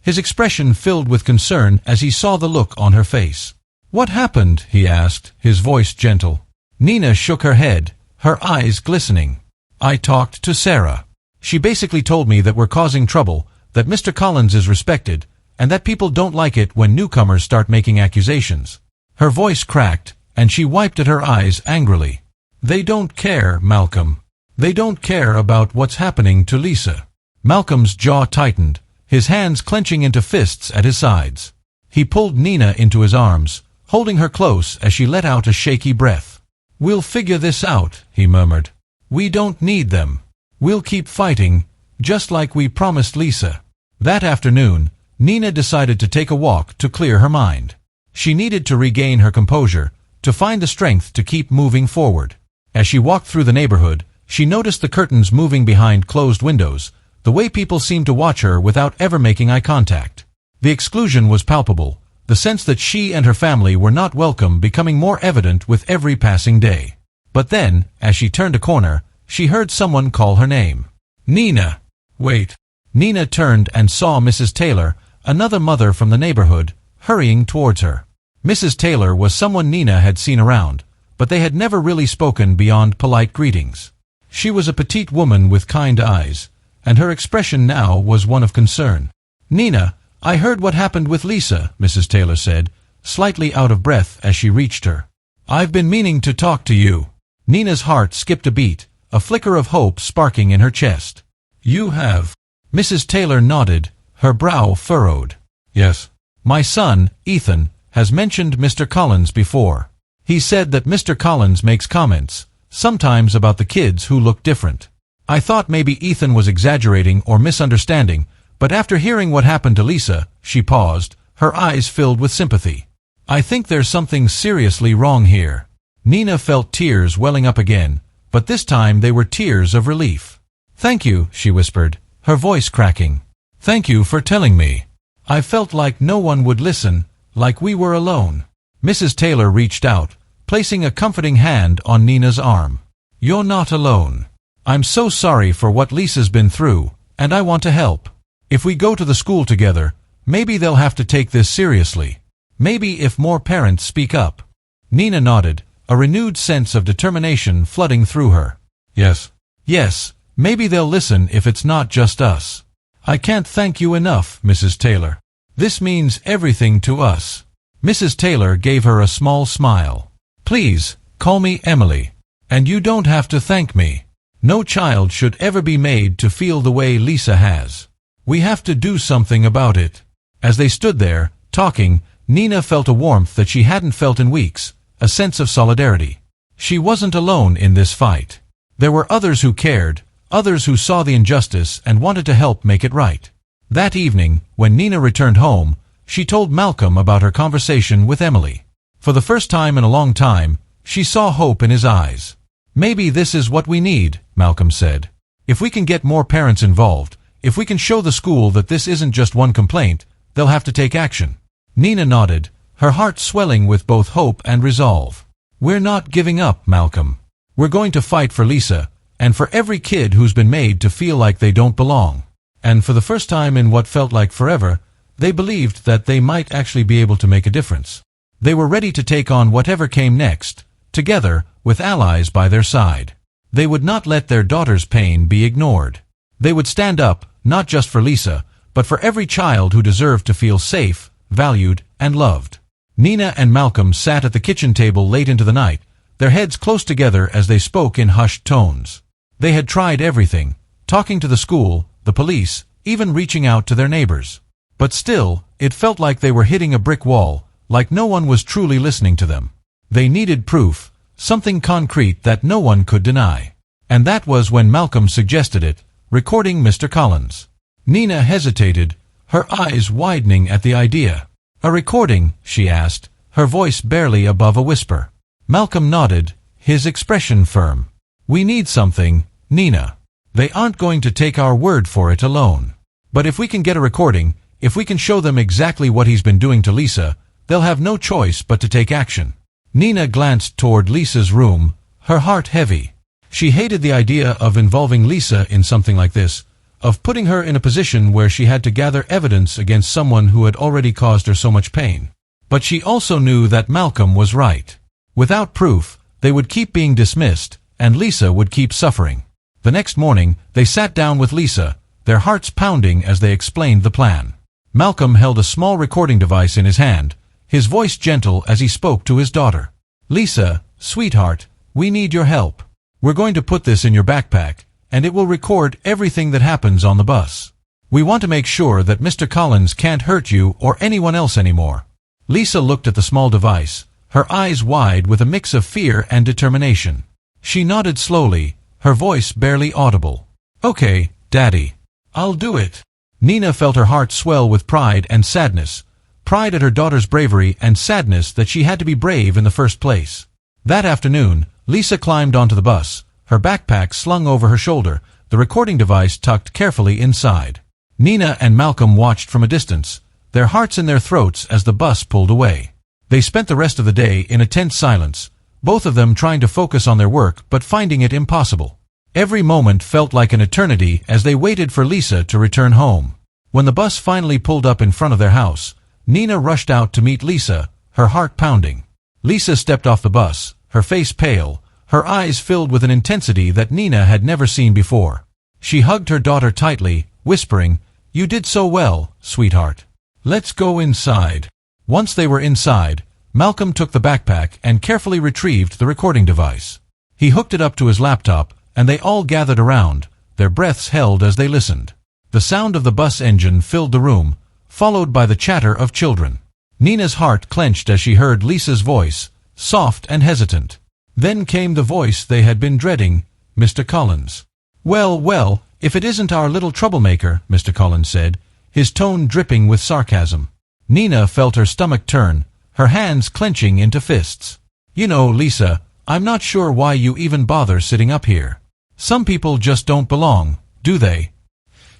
his expression filled with concern as he saw the look on her face. "What happened?" he asked, his voice gentle. Nina shook her head, her eyes glistening. "I talked to Sarah. She basically told me that we're causing trouble, that Mr. Collins is respected, and that people don't like it when newcomers start making accusations." Her voice cracked, and she wiped at her eyes angrily. "They don't care, Malcolm. They don't care about what's happening to Lisa." Malcolm's jaw tightened, his hands clenching into fists at his sides. He pulled Nina into his arms, holding her close as she let out a shaky breath. "We'll figure this out," he murmured. "We don't need them. We'll keep fighting, just like we promised Lisa." That afternoon, Nina decided to take a walk to clear her mind. She needed to regain her composure, to find the strength to keep moving forward. As she walked through the neighborhood, she noticed the curtains moving behind closed windows, the way people seemed to watch her without ever making eye contact. The exclusion was palpable, the sense that she and her family were not welcome becoming more evident with every passing day. But then, as she turned a corner, she heard someone call her name. "Nina!" "Wait." Nina turned and saw Mrs. Taylor, another mother from the neighborhood, hurrying towards her. Mrs. Taylor was someone Nina had seen around, but they had never really spoken beyond polite greetings. She was a petite woman with kind eyes, and her expression now was one of concern. "Nina, I heard what happened with Lisa," Mrs. Taylor said, slightly out of breath as she reached her. "I've been meaning to talk to you." Nina's heart skipped a beat, a flicker of hope sparking in her chest. "You have?" Mrs. Taylor nodded, her brow furrowed. "Yes. My son, Ethan, has mentioned Mr. Collins before. He said that Mr. Collins makes comments, sometimes about the kids who look different. I thought maybe Ethan was exaggerating or misunderstanding, but after hearing what happened to Lisa," she paused, her eyes filled with sympathy. "I think there's something seriously wrong here." Nina felt tears welling up again, but this time they were tears of relief. "Thank you," she whispered, her voice cracking. "Thank you for telling me. I felt like no one would listen, like we were alone." Mrs. Taylor reached out, placing a comforting hand on Nina's arm. "You're not alone. I'm so sorry for what Lisa's been through, and I want to help. If we go to the school together, maybe they'll have to take this seriously. Maybe if more parents speak up." Nina nodded, a renewed sense of determination flooding through her. "Yes. Yes, maybe they'll listen if it's not just us. I can't thank you enough, Mrs. Taylor. This means everything to us." Mrs. Taylor gave her a small smile. "Please, call me Emily. And you don't have to thank me. No child should ever be made to feel the way Lisa has. We have to do something about it." As they stood there, talking, Nina felt a warmth that she hadn't felt in weeks, a sense of solidarity. She wasn't alone in this fight. There were others who cared, others who saw the injustice and wanted to help make it right. That evening, when Nina returned home, she told Malcolm about her conversation with Emily. For the first time in a long time, she saw hope in his eyes. "Maybe this is what we need," Malcolm said. "If we can get more parents involved, if we can show the school that this isn't just one complaint, they'll have to take action." Nina nodded, her heart swelling with both hope and resolve. "We're not giving up, Malcolm. We're going to fight for Lisa, and for every kid who's been made to feel like they don't belong. And for the first time in what felt like forever, they believed that they might actually be able to make a difference. They were ready to take on whatever came next, together, with allies by their side. They would not let their daughter's pain be ignored. They would stand up, not just for Lisa, but for every child who deserved to feel safe, valued, and loved. Nina and Malcolm sat at the kitchen table late into the night, their heads close together as they spoke in hushed tones. They had tried everything, talking to the school, the police, even reaching out to their neighbors. But still, it felt like they were hitting a brick wall, like no one was truly listening to them. They needed proof, something concrete that no one could deny. And that was when Malcolm suggested it, recording Mr. Collins. Nina hesitated, her eyes widening at the idea. "A recording?" she asked, her voice barely above a whisper. Malcolm nodded, his expression firm. "We need something, Nina. They aren't going to take our word for it alone. But if we can get a recording, if we can show them exactly what he's been doing to Lisa, they'll have no choice but to take action." Nina glanced toward Lisa's room, her heart heavy. She hated the idea of involving Lisa in something like this, of putting her in a position where she had to gather evidence against someone who had already caused her so much pain. But she also knew that Malcolm was right. Without proof, they would keep being dismissed, and Lisa would keep suffering. The next morning, they sat down with Lisa, their hearts pounding as they explained the plan. Malcolm held a small recording device in his hand, his voice gentle as he spoke to his daughter. "Lisa, sweetheart, we need your help. We're going to put this in your backpack, and it will record everything that happens on the bus. We want to make sure that Mr. Collins can't hurt you or anyone else anymore." Lisa looked at the small device, her eyes wide with a mix of fear and determination. She nodded slowly, her voice barely audible. "Okay, Daddy. I'll do it." Nina felt her heart swell with pride and sadness, pride at her daughter's bravery and sadness that she had to be brave in the first place. That afternoon, Lisa climbed onto the bus, her backpack slung over her shoulder, the recording device tucked carefully inside. Nina and Malcolm watched from a distance, their hearts in their throats as the bus pulled away. They spent the rest of the day in a tense silence, both of them trying to focus on their work but finding it impossible. Every moment felt like an eternity as they waited for Lisa to return home. When the bus finally pulled up in front of their house, Nina rushed out to meet Lisa, her heart pounding. Lisa stepped off the bus, her face pale, her eyes filled with an intensity that Nina had never seen before. She hugged her daughter tightly, whispering, "You did so well, sweetheart. Let's go inside." Once they were inside, Malcolm took the backpack and carefully retrieved the recording device. He hooked it up to his laptop, and they all gathered around, their breaths held as they listened. The sound of the bus engine filled the room, followed by the chatter of children. Nina's heart clenched as she heard Lisa's voice, soft and hesitant. Then came the voice they had been dreading, Mr. Collins. Well, if it isn't our little troublemaker," Mr. Collins said, his tone dripping with sarcasm. Nina felt her stomach turn, her hands clenching into fists. "You know, Lisa, I'm not sure why you even bother sitting up here. Some people just don't belong, do they?"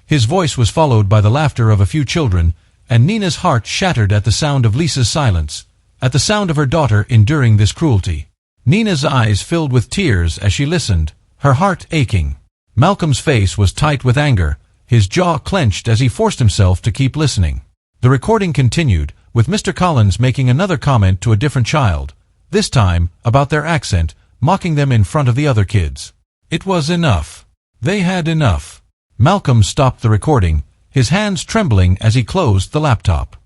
His voice was followed by the laughter of a few children, and Nina's heart shattered at the sound of Lisa's silence, at the sound of her daughter enduring this cruelty. Nina's eyes filled with tears as she listened, her heart aching. Malcolm's face was tight with anger, his jaw clenched as he forced himself to keep listening. The recording continued, with Mr. Collins making another comment to a different child, this time about their accent, mocking them in front of the other kids. It was enough. They had enough. Malcolm stopped the recording, his hands trembling as he closed the laptop.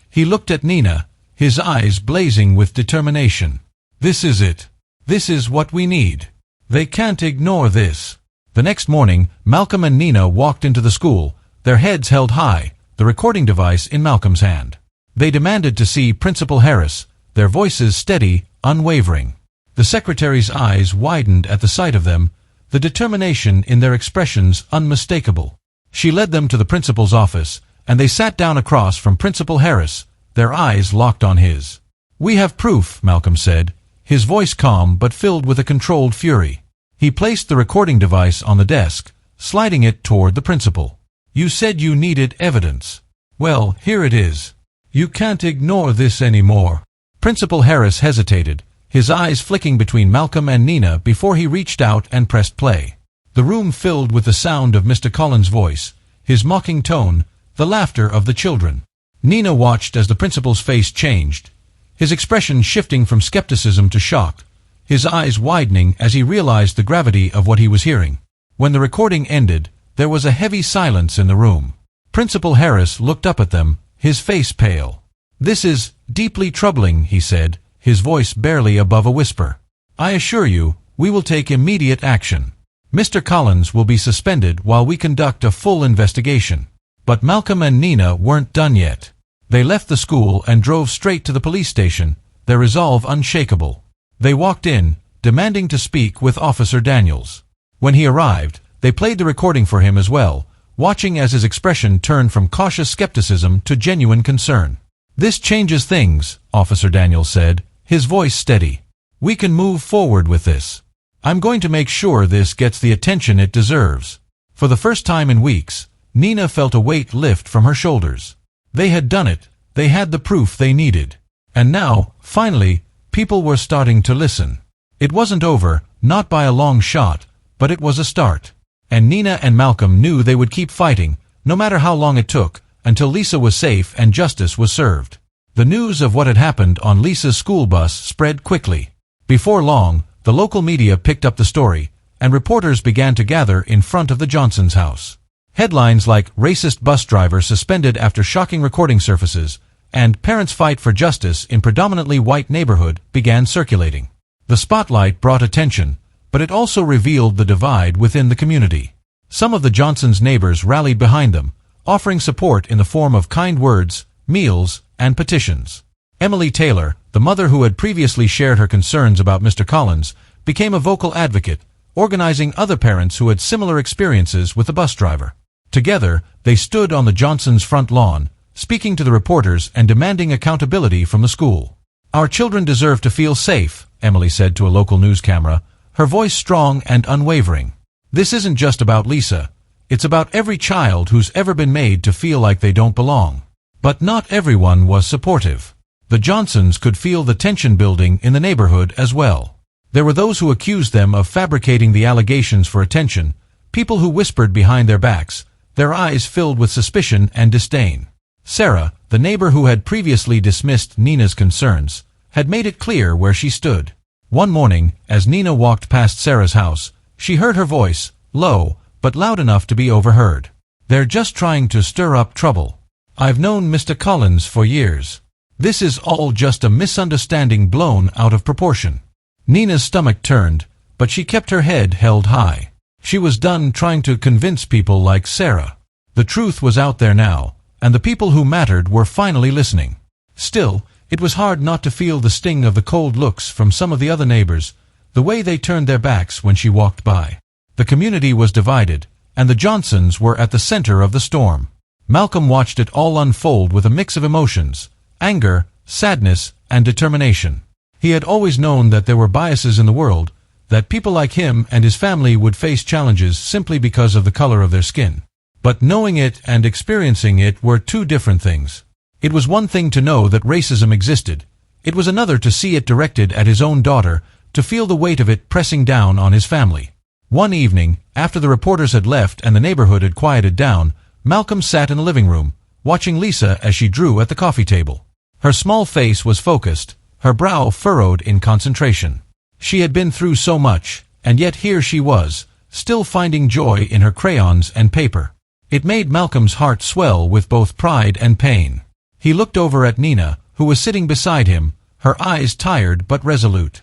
He looked at Nina, his eyes blazing with determination. "This is it. This is what we need. They can't ignore this." The next morning, Malcolm and Nina walked into the school, their heads held high, the recording device in Malcolm's hand. They demanded to see Principal Harris, their voices steady, unwavering. The secretary's eyes widened at the sight of them, the determination in their expressions unmistakable. She led them to the principal's office, and they sat down across from Principal Harris, their eyes locked on his. "We have proof," Malcolm said, his voice calm but filled with a controlled fury. He placed the recording device on the desk, sliding it toward the principal. "You said you needed evidence. Well, here it is. You can't ignore this anymore." Principal Harris hesitated, his eyes flicking between Malcolm and Nina before he reached out and pressed play. The room filled with the sound of Mr. Collins' voice, his mocking tone, the laughter of the children. Nina watched as the principal's face changed, his expression shifting from skepticism to shock, his eyes widening as he realized the gravity of what he was hearing. When the recording ended, there was a heavy silence in the room. Principal Harris looked up at them, his face pale. "This is deeply troubling," he said, his voice barely above a whisper. "I assure you, we will take immediate action. Mr. Collins will be suspended while we conduct a full investigation." But Malcolm and Nina weren't done yet. They left the school and drove straight to the police station, their resolve unshakable. They walked in, demanding to speak with Officer Daniels. When he arrived, they played the recording for him as well, watching as his expression turned from cautious skepticism to genuine concern. "This changes things," Officer Daniels said, his voice steady. "We can move forward with this. I'm going to make sure this gets the attention it deserves." For the first time in weeks, Nina felt a weight lift from her shoulders. They had done it, they had the proof they needed. And now, finally, people were starting to listen. It wasn't over, not by a long shot, but it was a start. And Nina and Malcolm knew they would keep fighting, no matter how long it took, until Lisa was safe and justice was served. The news of what had happened on Lisa's school bus spread quickly. Before long, the local media picked up the story, and reporters began to gather in front of the Johnsons' house. Headlines like "Racist Bus Driver Suspended After Shocking Recording Surfaces" and "Parents Fight for Justice in Predominantly White Neighborhood" began circulating. The spotlight brought attention, but it also revealed the divide within the community. Some of the Johnsons' neighbors rallied behind them, offering support in the form of kind words, meals, and petitions. Emily Taylor, the mother who had previously shared her concerns about Mr. Collins, became a vocal advocate, organizing other parents who had similar experiences with the bus driver. Together, they stood on the Johnsons' front lawn, speaking to the reporters and demanding accountability from the school. "Our children deserve to feel safe," Emily said to a local news camera, her voice strong and unwavering. "This isn't just about Lisa. It's about every child who's ever been made to feel like they don't belong." But not everyone was supportive. The Johnsons could feel the tension building in the neighborhood as well. There were those who accused them of fabricating the allegations for attention, people who whispered behind their backs, their eyes filled with suspicion and disdain. Sarah, the neighbor who had previously dismissed Nina's concerns, had made it clear where she stood. One morning, as Nina walked past Sarah's house, she heard her voice, low, but loud enough to be overheard. "They're just trying to stir up trouble. I've known Mr. Collins for years. This is all just a misunderstanding blown out of proportion." Nina's stomach turned, but she kept her head held high. She was done trying to convince people like Sarah. The truth was out there now, and the people who mattered were finally listening. Still, it was hard not to feel the sting of the cold looks from some of the other neighbors, the way they turned their backs when she walked by. The community was divided, and the Johnsons were at the center of the storm. Malcolm watched it all unfold with a mix of emotions, anger, sadness, and determination. He had always known that there were biases in the world, that people like him and his family would face challenges simply because of the color of their skin. But knowing it and experiencing it were two different things. It was one thing to know that racism existed. It was another to see it directed at his own daughter, to feel the weight of it pressing down on his family. One evening, after the reporters had left and the neighborhood had quieted down, Malcolm sat in the living room, watching Lisa as she drew at the coffee table. Her small face was focused, her brow furrowed in concentration. She had been through so much, and yet here she was, still finding joy in her crayons and paper. It made Malcolm's heart swell with both pride and pain. He looked over at Nina, who was sitting beside him, her eyes tired but resolute.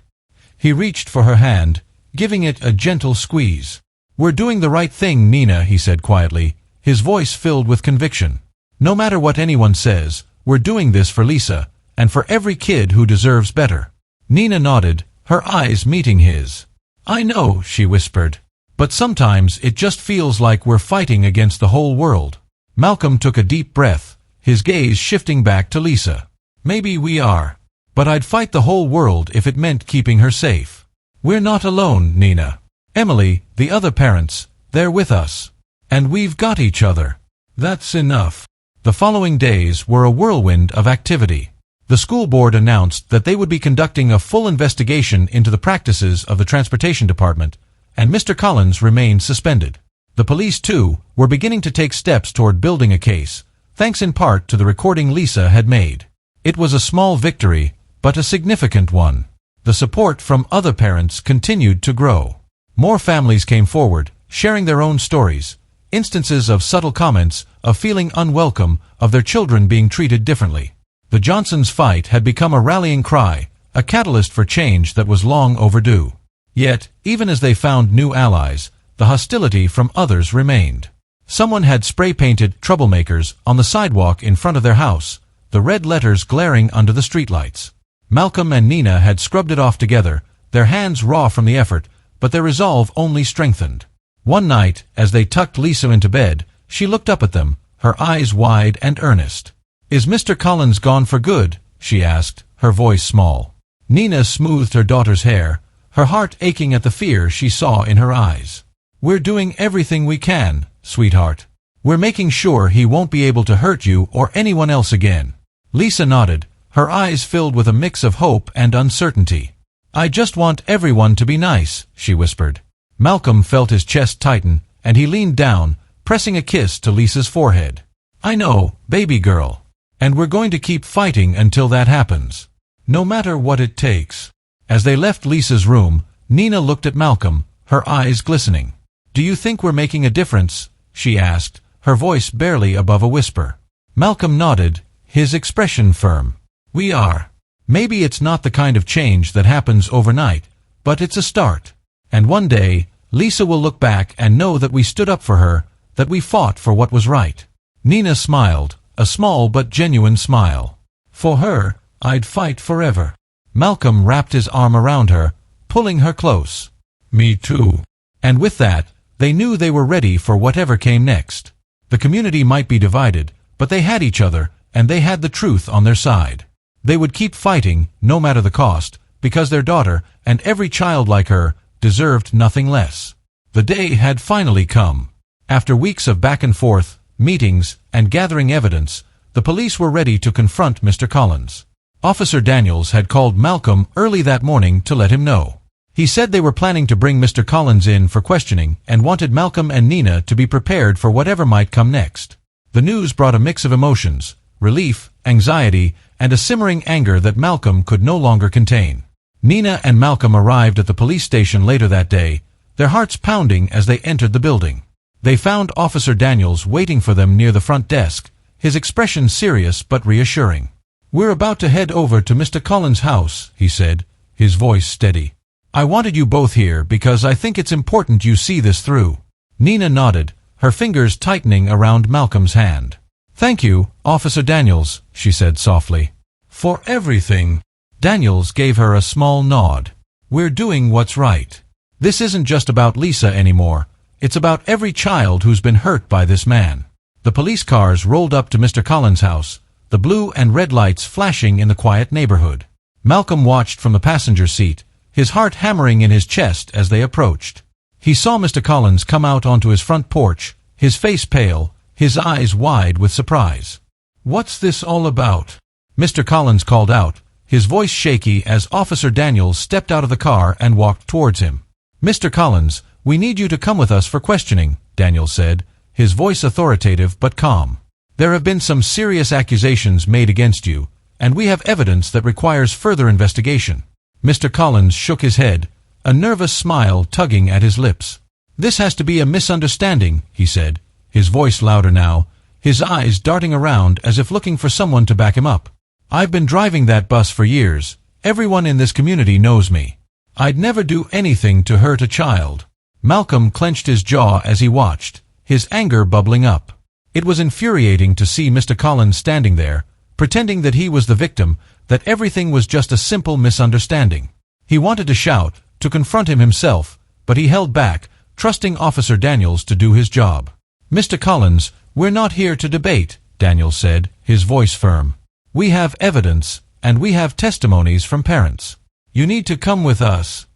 He reached for her hand, giving it a gentle squeeze. "We're doing the right thing, Nina," he said quietly, his voice filled with conviction. "No matter what anyone says, we're doing this for Lisa, and for every kid who deserves better." Nina nodded, her eyes meeting his. "I know," she whispered. "But sometimes it just feels like we're fighting against the whole world." Malcolm took a deep breath, his gaze shifting back to Lisa. "Maybe we are. But I'd fight the whole world if it meant keeping her safe. We're not alone, Nina. Emily, the other parents, they're with us. And we've got each other. That's enough." The following days were a whirlwind of activity. The school board announced that they would be conducting a full investigation into the practices of the transportation department, and Mr. Collins remained suspended. The police, too, were beginning to take steps toward building a case, thanks in part to the recording Lisa had made. It was a small victory, but a significant one. The support from other parents continued to grow. More families came forward, sharing their own stories, instances of subtle comments, of feeling unwelcome, of their children being treated differently. The Johnsons' fight had become a rallying cry, a catalyst for change that was long overdue. Yet, even as they found new allies, the hostility from others remained. Someone had spray-painted "troublemakers" on the sidewalk in front of their house, the red letters glaring under the streetlights. Malcolm and Nina had scrubbed it off together, their hands raw from the effort, but their resolve only strengthened. One night, as they tucked Lisa into bed, she looked up at them, her eyes wide and earnest. "Is Mr. Collins gone for good?" she asked, her voice small. Nina smoothed her daughter's hair, her heart aching at the fear she saw in her eyes. "We're doing everything we can, sweetheart. We're making sure he won't be able to hurt you or anyone else again." Lisa nodded, her eyes filled with a mix of hope and uncertainty. "I just want everyone to be nice," she whispered. Malcolm felt his chest tighten, and he leaned down, pressing a kiss to Lisa's forehead. "I know, baby girl. And we're going to keep fighting until that happens. No matter what it takes." As they left Lisa's room, Nina looked at Malcolm, her eyes glistening. "Do you think we're making a difference?" she asked, her voice barely above a whisper. Malcolm nodded, his expression firm. "We are. Maybe it's not the kind of change that happens overnight, but it's a start. And one day, Lisa will look back and know that we stood up for her, that we fought for what was right." Nina smiled, a small but genuine smile. "For her, I'd fight forever." Malcolm wrapped his arm around her, pulling her close. "Me too." And with that, they knew they were ready for whatever came next. The community might be divided, but they had each other, and they had the truth on their side. They would keep fighting, no matter the cost, because their daughter, and every child like her, deserved nothing less. The day had finally come. After weeks of back and forth, meetings, and gathering evidence, the police were ready to confront Mr. Collins. Officer Daniels had called Malcolm early that morning to let him know. He said they were planning to bring Mr. Collins in for questioning and wanted Malcolm and Nina to be prepared for whatever might come next. The news brought a mix of emotions, relief, anxiety, and a simmering anger that Malcolm could no longer contain. Nina and Malcolm arrived at the police station later that day, their hearts pounding as they entered the building. They found Officer Daniels waiting for them near the front desk, his expression serious but reassuring. "We're about to head over to Mr. Collins' house," he said, his voice steady. "I wanted you both here because I think it's important you see this through." Nina nodded, her fingers tightening around Malcolm's hand. "Thank you, Officer Daniels," she said softly. "For everything." Daniels gave her a small nod. "We're doing what's right. This isn't just about Lisa anymore. It's about every child who's been hurt by this man." The police cars rolled up to Mr. Collins' house, the blue and red lights flashing in the quiet neighborhood. Malcolm watched from the passenger seat, his heart hammering in his chest as they approached. He saw Mr. Collins come out onto his front porch, his face pale, his eyes wide with surprise. "What's this all about?" Mr. Collins called out, his voice shaky as Officer Daniels stepped out of the car and walked towards him. "Mr. Collins, we need you to come with us for questioning," Daniels said, his voice authoritative but calm. "There have been some serious accusations made against you, and we have evidence that requires further investigation." Mr. Collins shook his head, a nervous smile tugging at his lips. "This has to be a misunderstanding," he said, his voice louder now, his eyes darting around as if looking for someone to back him up. "I've been driving that bus for years. Everyone in this community knows me. I'd never do anything to hurt a child." Malcolm clenched his jaw as he watched, his anger bubbling up. It was infuriating to see Mr. Collins standing there, pretending that he was the victim, that everything was just a simple misunderstanding. He wanted to shout, to confront him himself, but he held back, trusting Officer Daniels to do his job. "Mr. Collins, we're not here to debate," Daniels said, his voice firm. "We have evidence, and we have testimonies from parents. You need to come with us."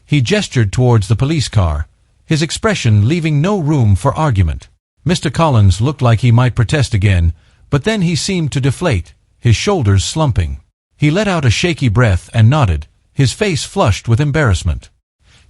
He gestured towards the police car, his expression leaving no room for argument. Mr. Collins looked like he might protest again, but then he seemed to deflate, his shoulders slumping. He let out a shaky breath and nodded, his face flushed with embarrassment.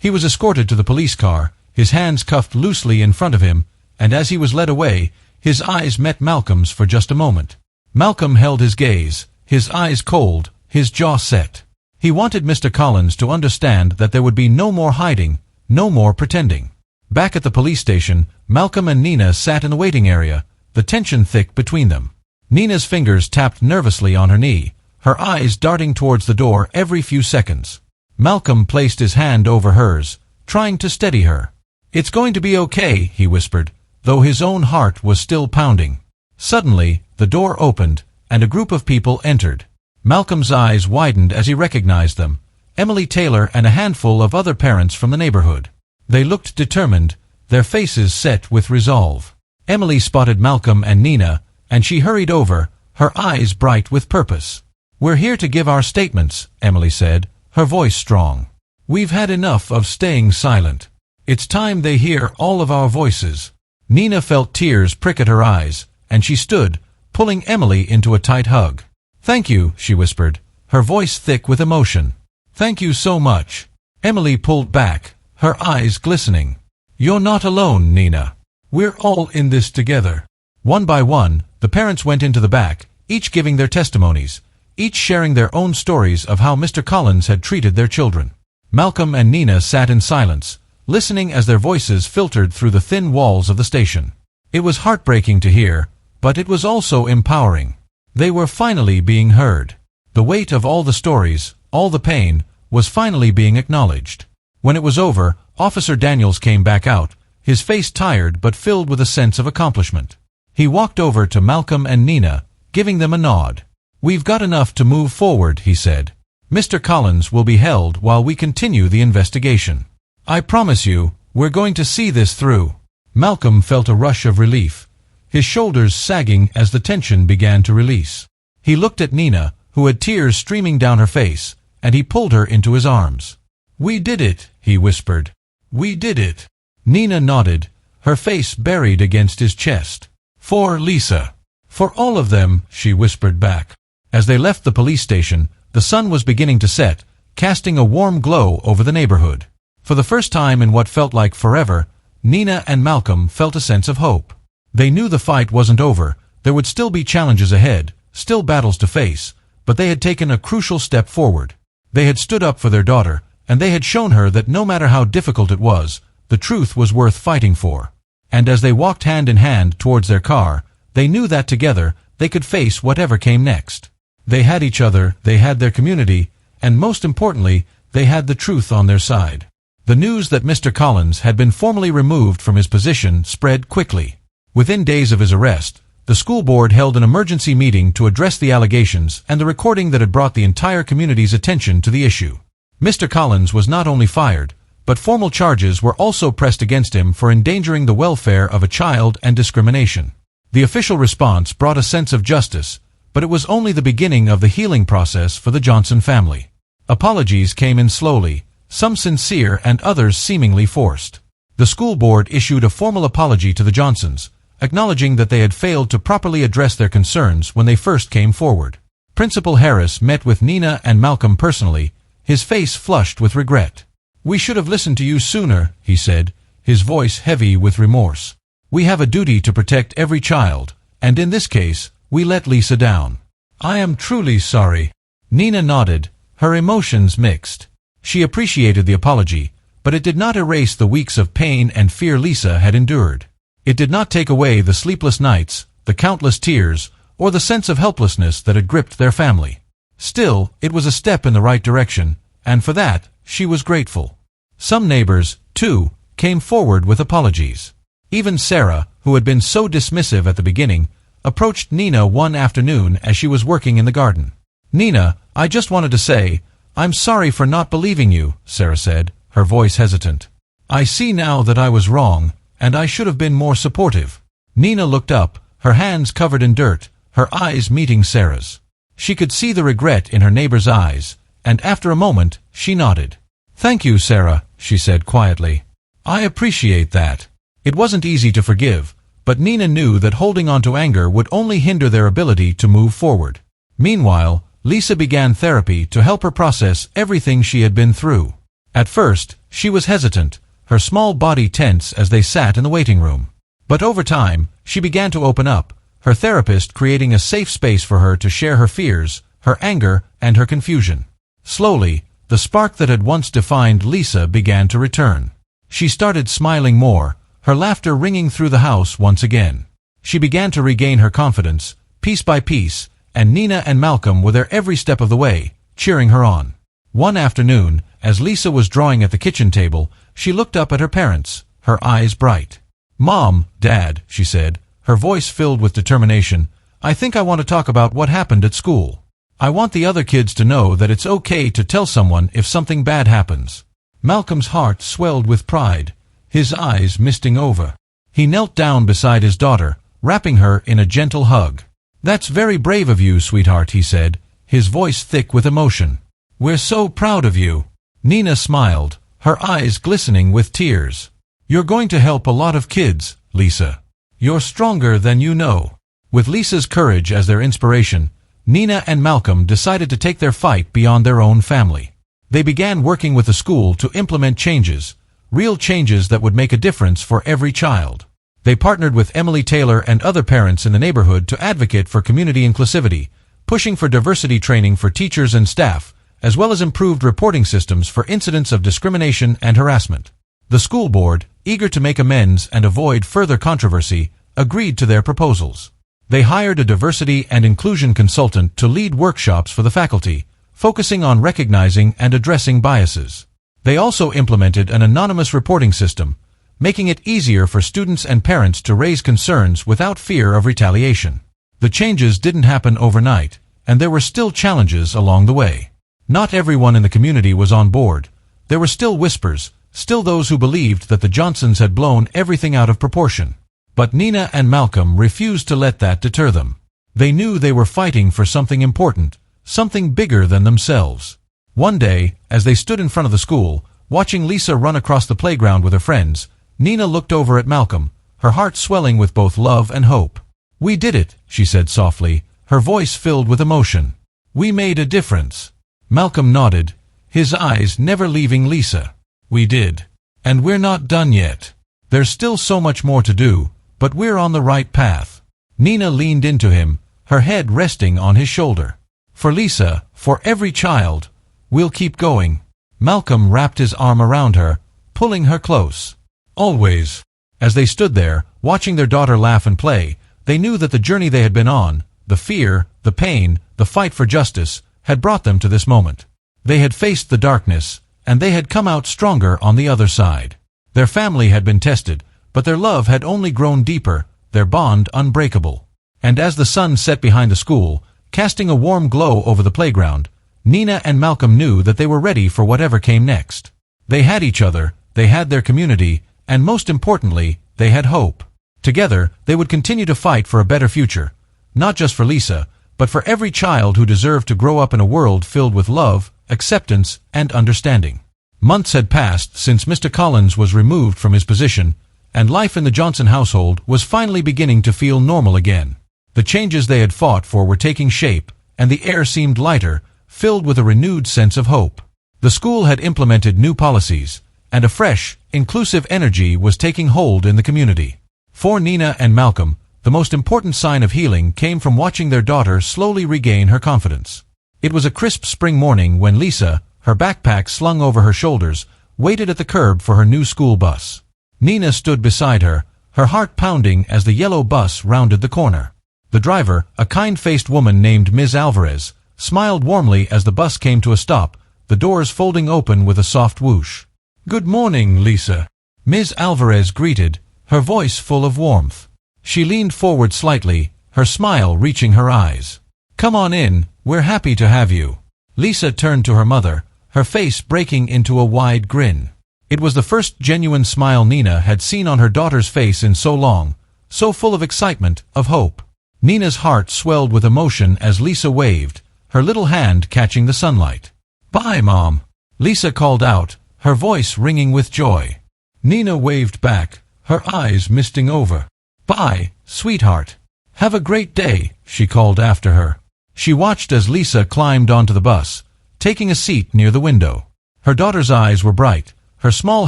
He was escorted to the police car, his hands cuffed loosely in front of him, and as he was led away, his eyes met Malcolm's for just a moment. Malcolm held his gaze, his eyes cold, his jaw set. He wanted Mr. Collins to understand that there would be no more hiding, no more pretending. Back at the police station, Malcolm and Nina sat in the waiting area, the tension thick between them. Nina's fingers tapped nervously on her knee, her eyes darting towards the door every few seconds. Malcolm placed his hand over hers, trying to steady her. "It's going to be okay," he whispered, though his own heart was still pounding. Suddenly, the door opened, and a group of people entered. Malcolm's eyes widened as he recognized them, Emily Taylor and a handful of other parents from the neighborhood. They looked determined, their faces set with resolve. Emily spotted Malcolm and Nina, and she hurried over, her eyes bright with purpose. "We're here to give our statements," Emily said, her voice strong. "We've had enough of staying silent. It's time they hear all of our voices." Nina felt tears prick at her eyes, and she stood, pulling Emily into a tight hug. "Thank you," she whispered, her voice thick with emotion. "Thank you so much." Emily pulled back, her eyes glistening. "You're not alone, Nina. We're all in this together." One by one, the parents went into the back, each giving their testimonies, each sharing their own stories of how Mr. Collins had treated their children. Malcolm and Nina sat in silence, listening as their voices filtered through the thin walls of the station. It was heartbreaking to hear, but it was also empowering. They were finally being heard. The weight of all the stories, all the pain, was finally being acknowledged. When it was over, Officer Daniels came back out, his face tired but filled with a sense of accomplishment. He walked over to Malcolm and Nina, giving them a nod. "We've got enough to move forward," he said. "Mr. Collins will be held while we continue the investigation. I promise you, we're going to see this through." Malcolm felt a rush of relief, his shoulders sagging as the tension began to release. He looked at Nina, who had tears streaming down her face, and he pulled her into his arms. "We did it," he whispered. "We did it." Nina nodded, her face buried against his chest. "For Lisa. For all of them," she whispered back. As they left the police station, the sun was beginning to set, casting a warm glow over the neighborhood. For the first time in what felt like forever, Nina and Malcolm felt a sense of hope. They knew the fight wasn't over, there would still be challenges ahead, still battles to face, but they had taken a crucial step forward. They had stood up for their daughter, and they had shown her that no matter how difficult it was, the truth was worth fighting for. And as they walked hand in hand towards their car, they knew that together they could face whatever came next. They had each other, they had their community, and most importantly, they had the truth on their side. The news that Mr. Collins had been formally removed from his position spread quickly. Within days of his arrest, the school board held an emergency meeting to address the allegations and the recording that had brought the entire community's attention to the issue. Mr. Collins was not only fired, but formal charges were also pressed against him for endangering the welfare of a child and discrimination. The official response brought a sense of justice, but it was only the beginning of the healing process for the Johnson family. Apologies came in slowly, some sincere and others seemingly forced. The school board issued a formal apology to the Johnsons, acknowledging that they had failed to properly address their concerns when they first came forward. Principal Harris met with Nina and Malcolm personally, his face flushed with regret. "We should have listened to you sooner," he said, his voice heavy with remorse. "We have a duty to protect every child, and in this case, we let Lisa down." "I am truly sorry." Nina nodded, her emotions mixed. She appreciated the apology, but it did not erase the weeks of pain and fear Lisa had endured. It did not take away the sleepless nights, the countless tears, or the sense of helplessness that had gripped their family. Still, it was a step in the right direction, and for that, she was grateful. Some neighbors, too, came forward with apologies. Even Sarah, who had been so dismissive at the beginning, approached Nina one afternoon as she was working in the garden. "Nina, I just wanted to say, I'm sorry for not believing you," Sarah said, her voice hesitant. "I see now that I was wrong, and I should have been more supportive." Nina looked up, her hands covered in dirt, her eyes meeting Sarah's. She could see the regret in her neighbor's eyes, and after a moment, she nodded. "Thank you, Sarah," she said quietly. "I appreciate that." It wasn't easy to forgive, but Nina knew that holding on to anger would only hinder their ability to move forward. Meanwhile, Lisa began therapy to help her process everything she had been through. At first, she was hesitant, her small body tense as they sat in the waiting room. But over time, she began to open up, her therapist creating a safe space for her to share her fears, her anger, and her confusion. Slowly, the spark that had once defined Lisa began to return. She started smiling more, her laughter ringing through the house once again. She began to regain her confidence, piece by piece, and Nina and Malcolm were there every step of the way, cheering her on. One afternoon, as Lisa was drawing at the kitchen table, she looked up at her parents, her eyes bright. "Mom, Dad," she said, her voice filled with determination, "I think I want to talk about what happened at school. I want the other kids to know that it's okay to tell someone if something bad happens." Malcolm's heart swelled with pride, his eyes misting over. He knelt down beside his daughter, wrapping her in a gentle hug. "That's very brave of you, sweetheart," he said, his voice thick with emotion. "We're so proud of you." Nina smiled, her eyes glistening with tears. "You're going to help a lot of kids, Lisa. You're stronger than you know." With Lisa's courage as their inspiration, Nina and Malcolm decided to take their fight beyond their own family. They began working with the school to implement changes, real changes that would make a difference for every child. They partnered with Emily Taylor and other parents in the neighborhood to advocate for community inclusivity, pushing for diversity training for teachers and staff, as well as improved reporting systems for incidents of discrimination and harassment. The school board, eager to make amends and avoid further controversy, agreed to their proposals. They hired a diversity and inclusion consultant to lead workshops for the faculty, focusing on recognizing and addressing biases. They also implemented an anonymous reporting system, making it easier for students and parents to raise concerns without fear of retaliation. The changes didn't happen overnight, and there were still challenges along the way. Not everyone in the community was on board. There were still whispers, still those who believed that the Johnsons had blown everything out of proportion. But Nina and Malcolm refused to let that deter them. They knew they were fighting for something important, something bigger than themselves. One day, as they stood in front of the school, watching Lisa run across the playground with her friends, Nina looked over at Malcolm, her heart swelling with both love and hope. "We did it," she said softly, her voice filled with emotion. "We made a difference." Malcolm nodded, his eyes never leaving Lisa. "We did. And we're not done yet. There's still so much more to do, but we're on the right path." Nina leaned into him, her head resting on his shoulder. "For Lisa, for every child, we'll keep going." Malcolm wrapped his arm around her, pulling her close. "Always." As they stood there, watching their daughter laugh and play, they knew that the journey they had been on, the fear, the pain, the fight for justice, had brought them to this moment. They had faced the darkness, and they had come out stronger on the other side. Their family had been tested, but their love had only grown deeper, their bond unbreakable. And as the sun set behind the school, casting a warm glow over the playground, Nina and Malcolm knew that they were ready for whatever came next. They had each other, they had their community, and most importantly, they had hope. Together, they would continue to fight for a better future, not just for Lisa, but for every child who deserved to grow up in a world filled with love, acceptance, and understanding. Months had passed since Mr. Collins was removed from his position, and life in the Johnson household was finally beginning to feel normal again. The changes they had fought for were taking shape, and the air seemed lighter, filled with a renewed sense of hope. The school had implemented new policies, and a fresh, inclusive energy was taking hold in the community. For Nina and Malcolm, the most important sign of healing came from watching their daughter slowly regain her confidence. It was a crisp spring morning when Lisa, her backpack slung over her shoulders, waited at the curb for her new school bus. Nina stood beside her, her heart pounding as the yellow bus rounded the corner. The driver, a kind-faced woman named Ms. Alvarez, smiled warmly as the bus came to a stop, the doors folding open with a soft whoosh. "Good morning, Lisa," Ms. Alvarez greeted, her voice full of warmth. She leaned forward slightly, her smile reaching her eyes. "Come on in, we're happy to have you." Lisa turned to her mother, her face breaking into a wide grin. It was the first genuine smile Nina had seen on her daughter's face in so long, so full of excitement, of hope. Nina's heart swelled with emotion as Lisa waved, her little hand catching the sunlight. "Bye, Mom," Lisa called out, her voice ringing with joy. Nina waved back, her eyes misting over. "Bye, sweetheart. Have a great day," she called after her. She watched as Lisa climbed onto the bus, taking a seat near the window. Her daughter's eyes were bright, her small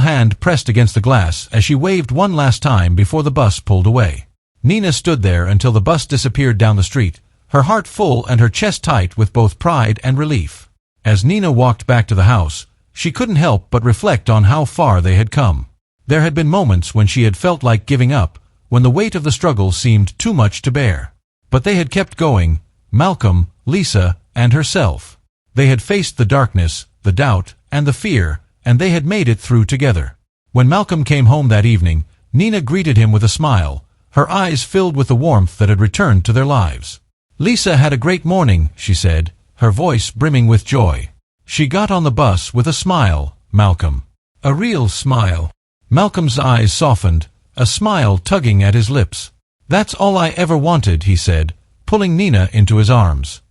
hand pressed against the glass as she waved one last time before the bus pulled away. Nina stood there until the bus disappeared down the street, her heart full and her chest tight with both pride and relief. As Nina walked back to the house, she couldn't help but reflect on how far they had come. There had been moments when she had felt like giving up, when the weight of the struggle seemed too much to bear. But they had kept going, Malcolm, Lisa, and herself. They had faced the darkness, the doubt, and the fear, and they had made it through together. When Malcolm came home that evening, Nina greeted him with a smile, her eyes filled with the warmth that had returned to their lives. "Lisa had a great morning," she said, her voice brimming with joy. "She got on the bus with a smile, Malcolm. A real smile." Malcolm's eyes softened, a smile tugging at his lips. "That's all I ever wanted," he said, pulling Nina into his arms.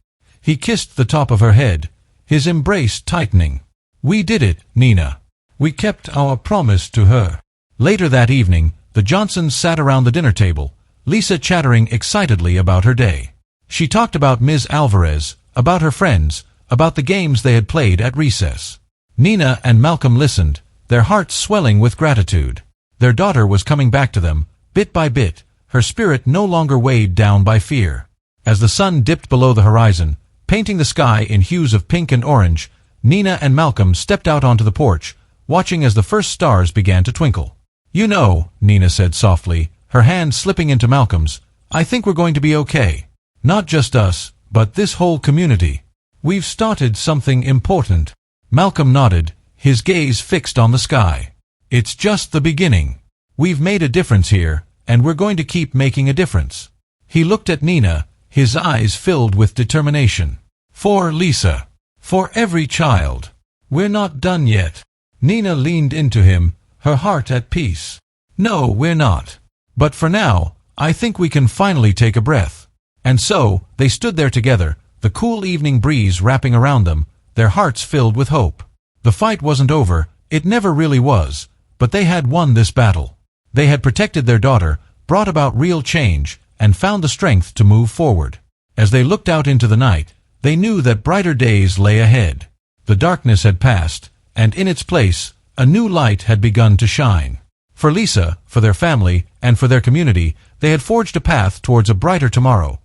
He kissed the top of her head, his embrace tightening. "We did it, Nina. We kept our promise to her." Later that evening, the Johnsons sat around the dinner table, Lisa chattering excitedly about her day. She talked about Ms. Alvarez, about her friends, about the games they had played at recess. Nina and Malcolm listened, their hearts swelling with gratitude. Their daughter was coming back to them, bit by bit, her spirit no longer weighed down by fear. As the sun dipped below the horizon, painting the sky in hues of pink and orange, Nina and Malcolm stepped out onto the porch, watching as the first stars began to twinkle. "You know," Nina said softly, her hand slipping into Malcolm's, "I think we're going to be okay. Not just us, but this whole community. We've started something important." Malcolm nodded, his gaze fixed on the sky. "It's just the beginning. We've made a difference here, and we're going to keep making a difference." He looked at Nina, his eyes filled with determination. "For Lisa. For every child. We're not done yet." Nina leaned into him, her heart at peace. "No, we're not. But for now, I think we can finally take a breath." And so, they stood there together, the cool evening breeze wrapping around them, their hearts filled with hope. The fight wasn't over, it never really was, but they had won this battle. They had protected their daughter, brought about real change, and found the strength to move forward. As they looked out into the night, they knew that brighter days lay ahead. The darkness had passed, and in its place, a new light had begun to shine. For Lisa, for their family, and for their community, they had forged a path towards a brighter tomorrow,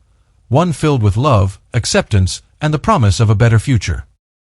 one filled with love, acceptance, and the promise of a better future.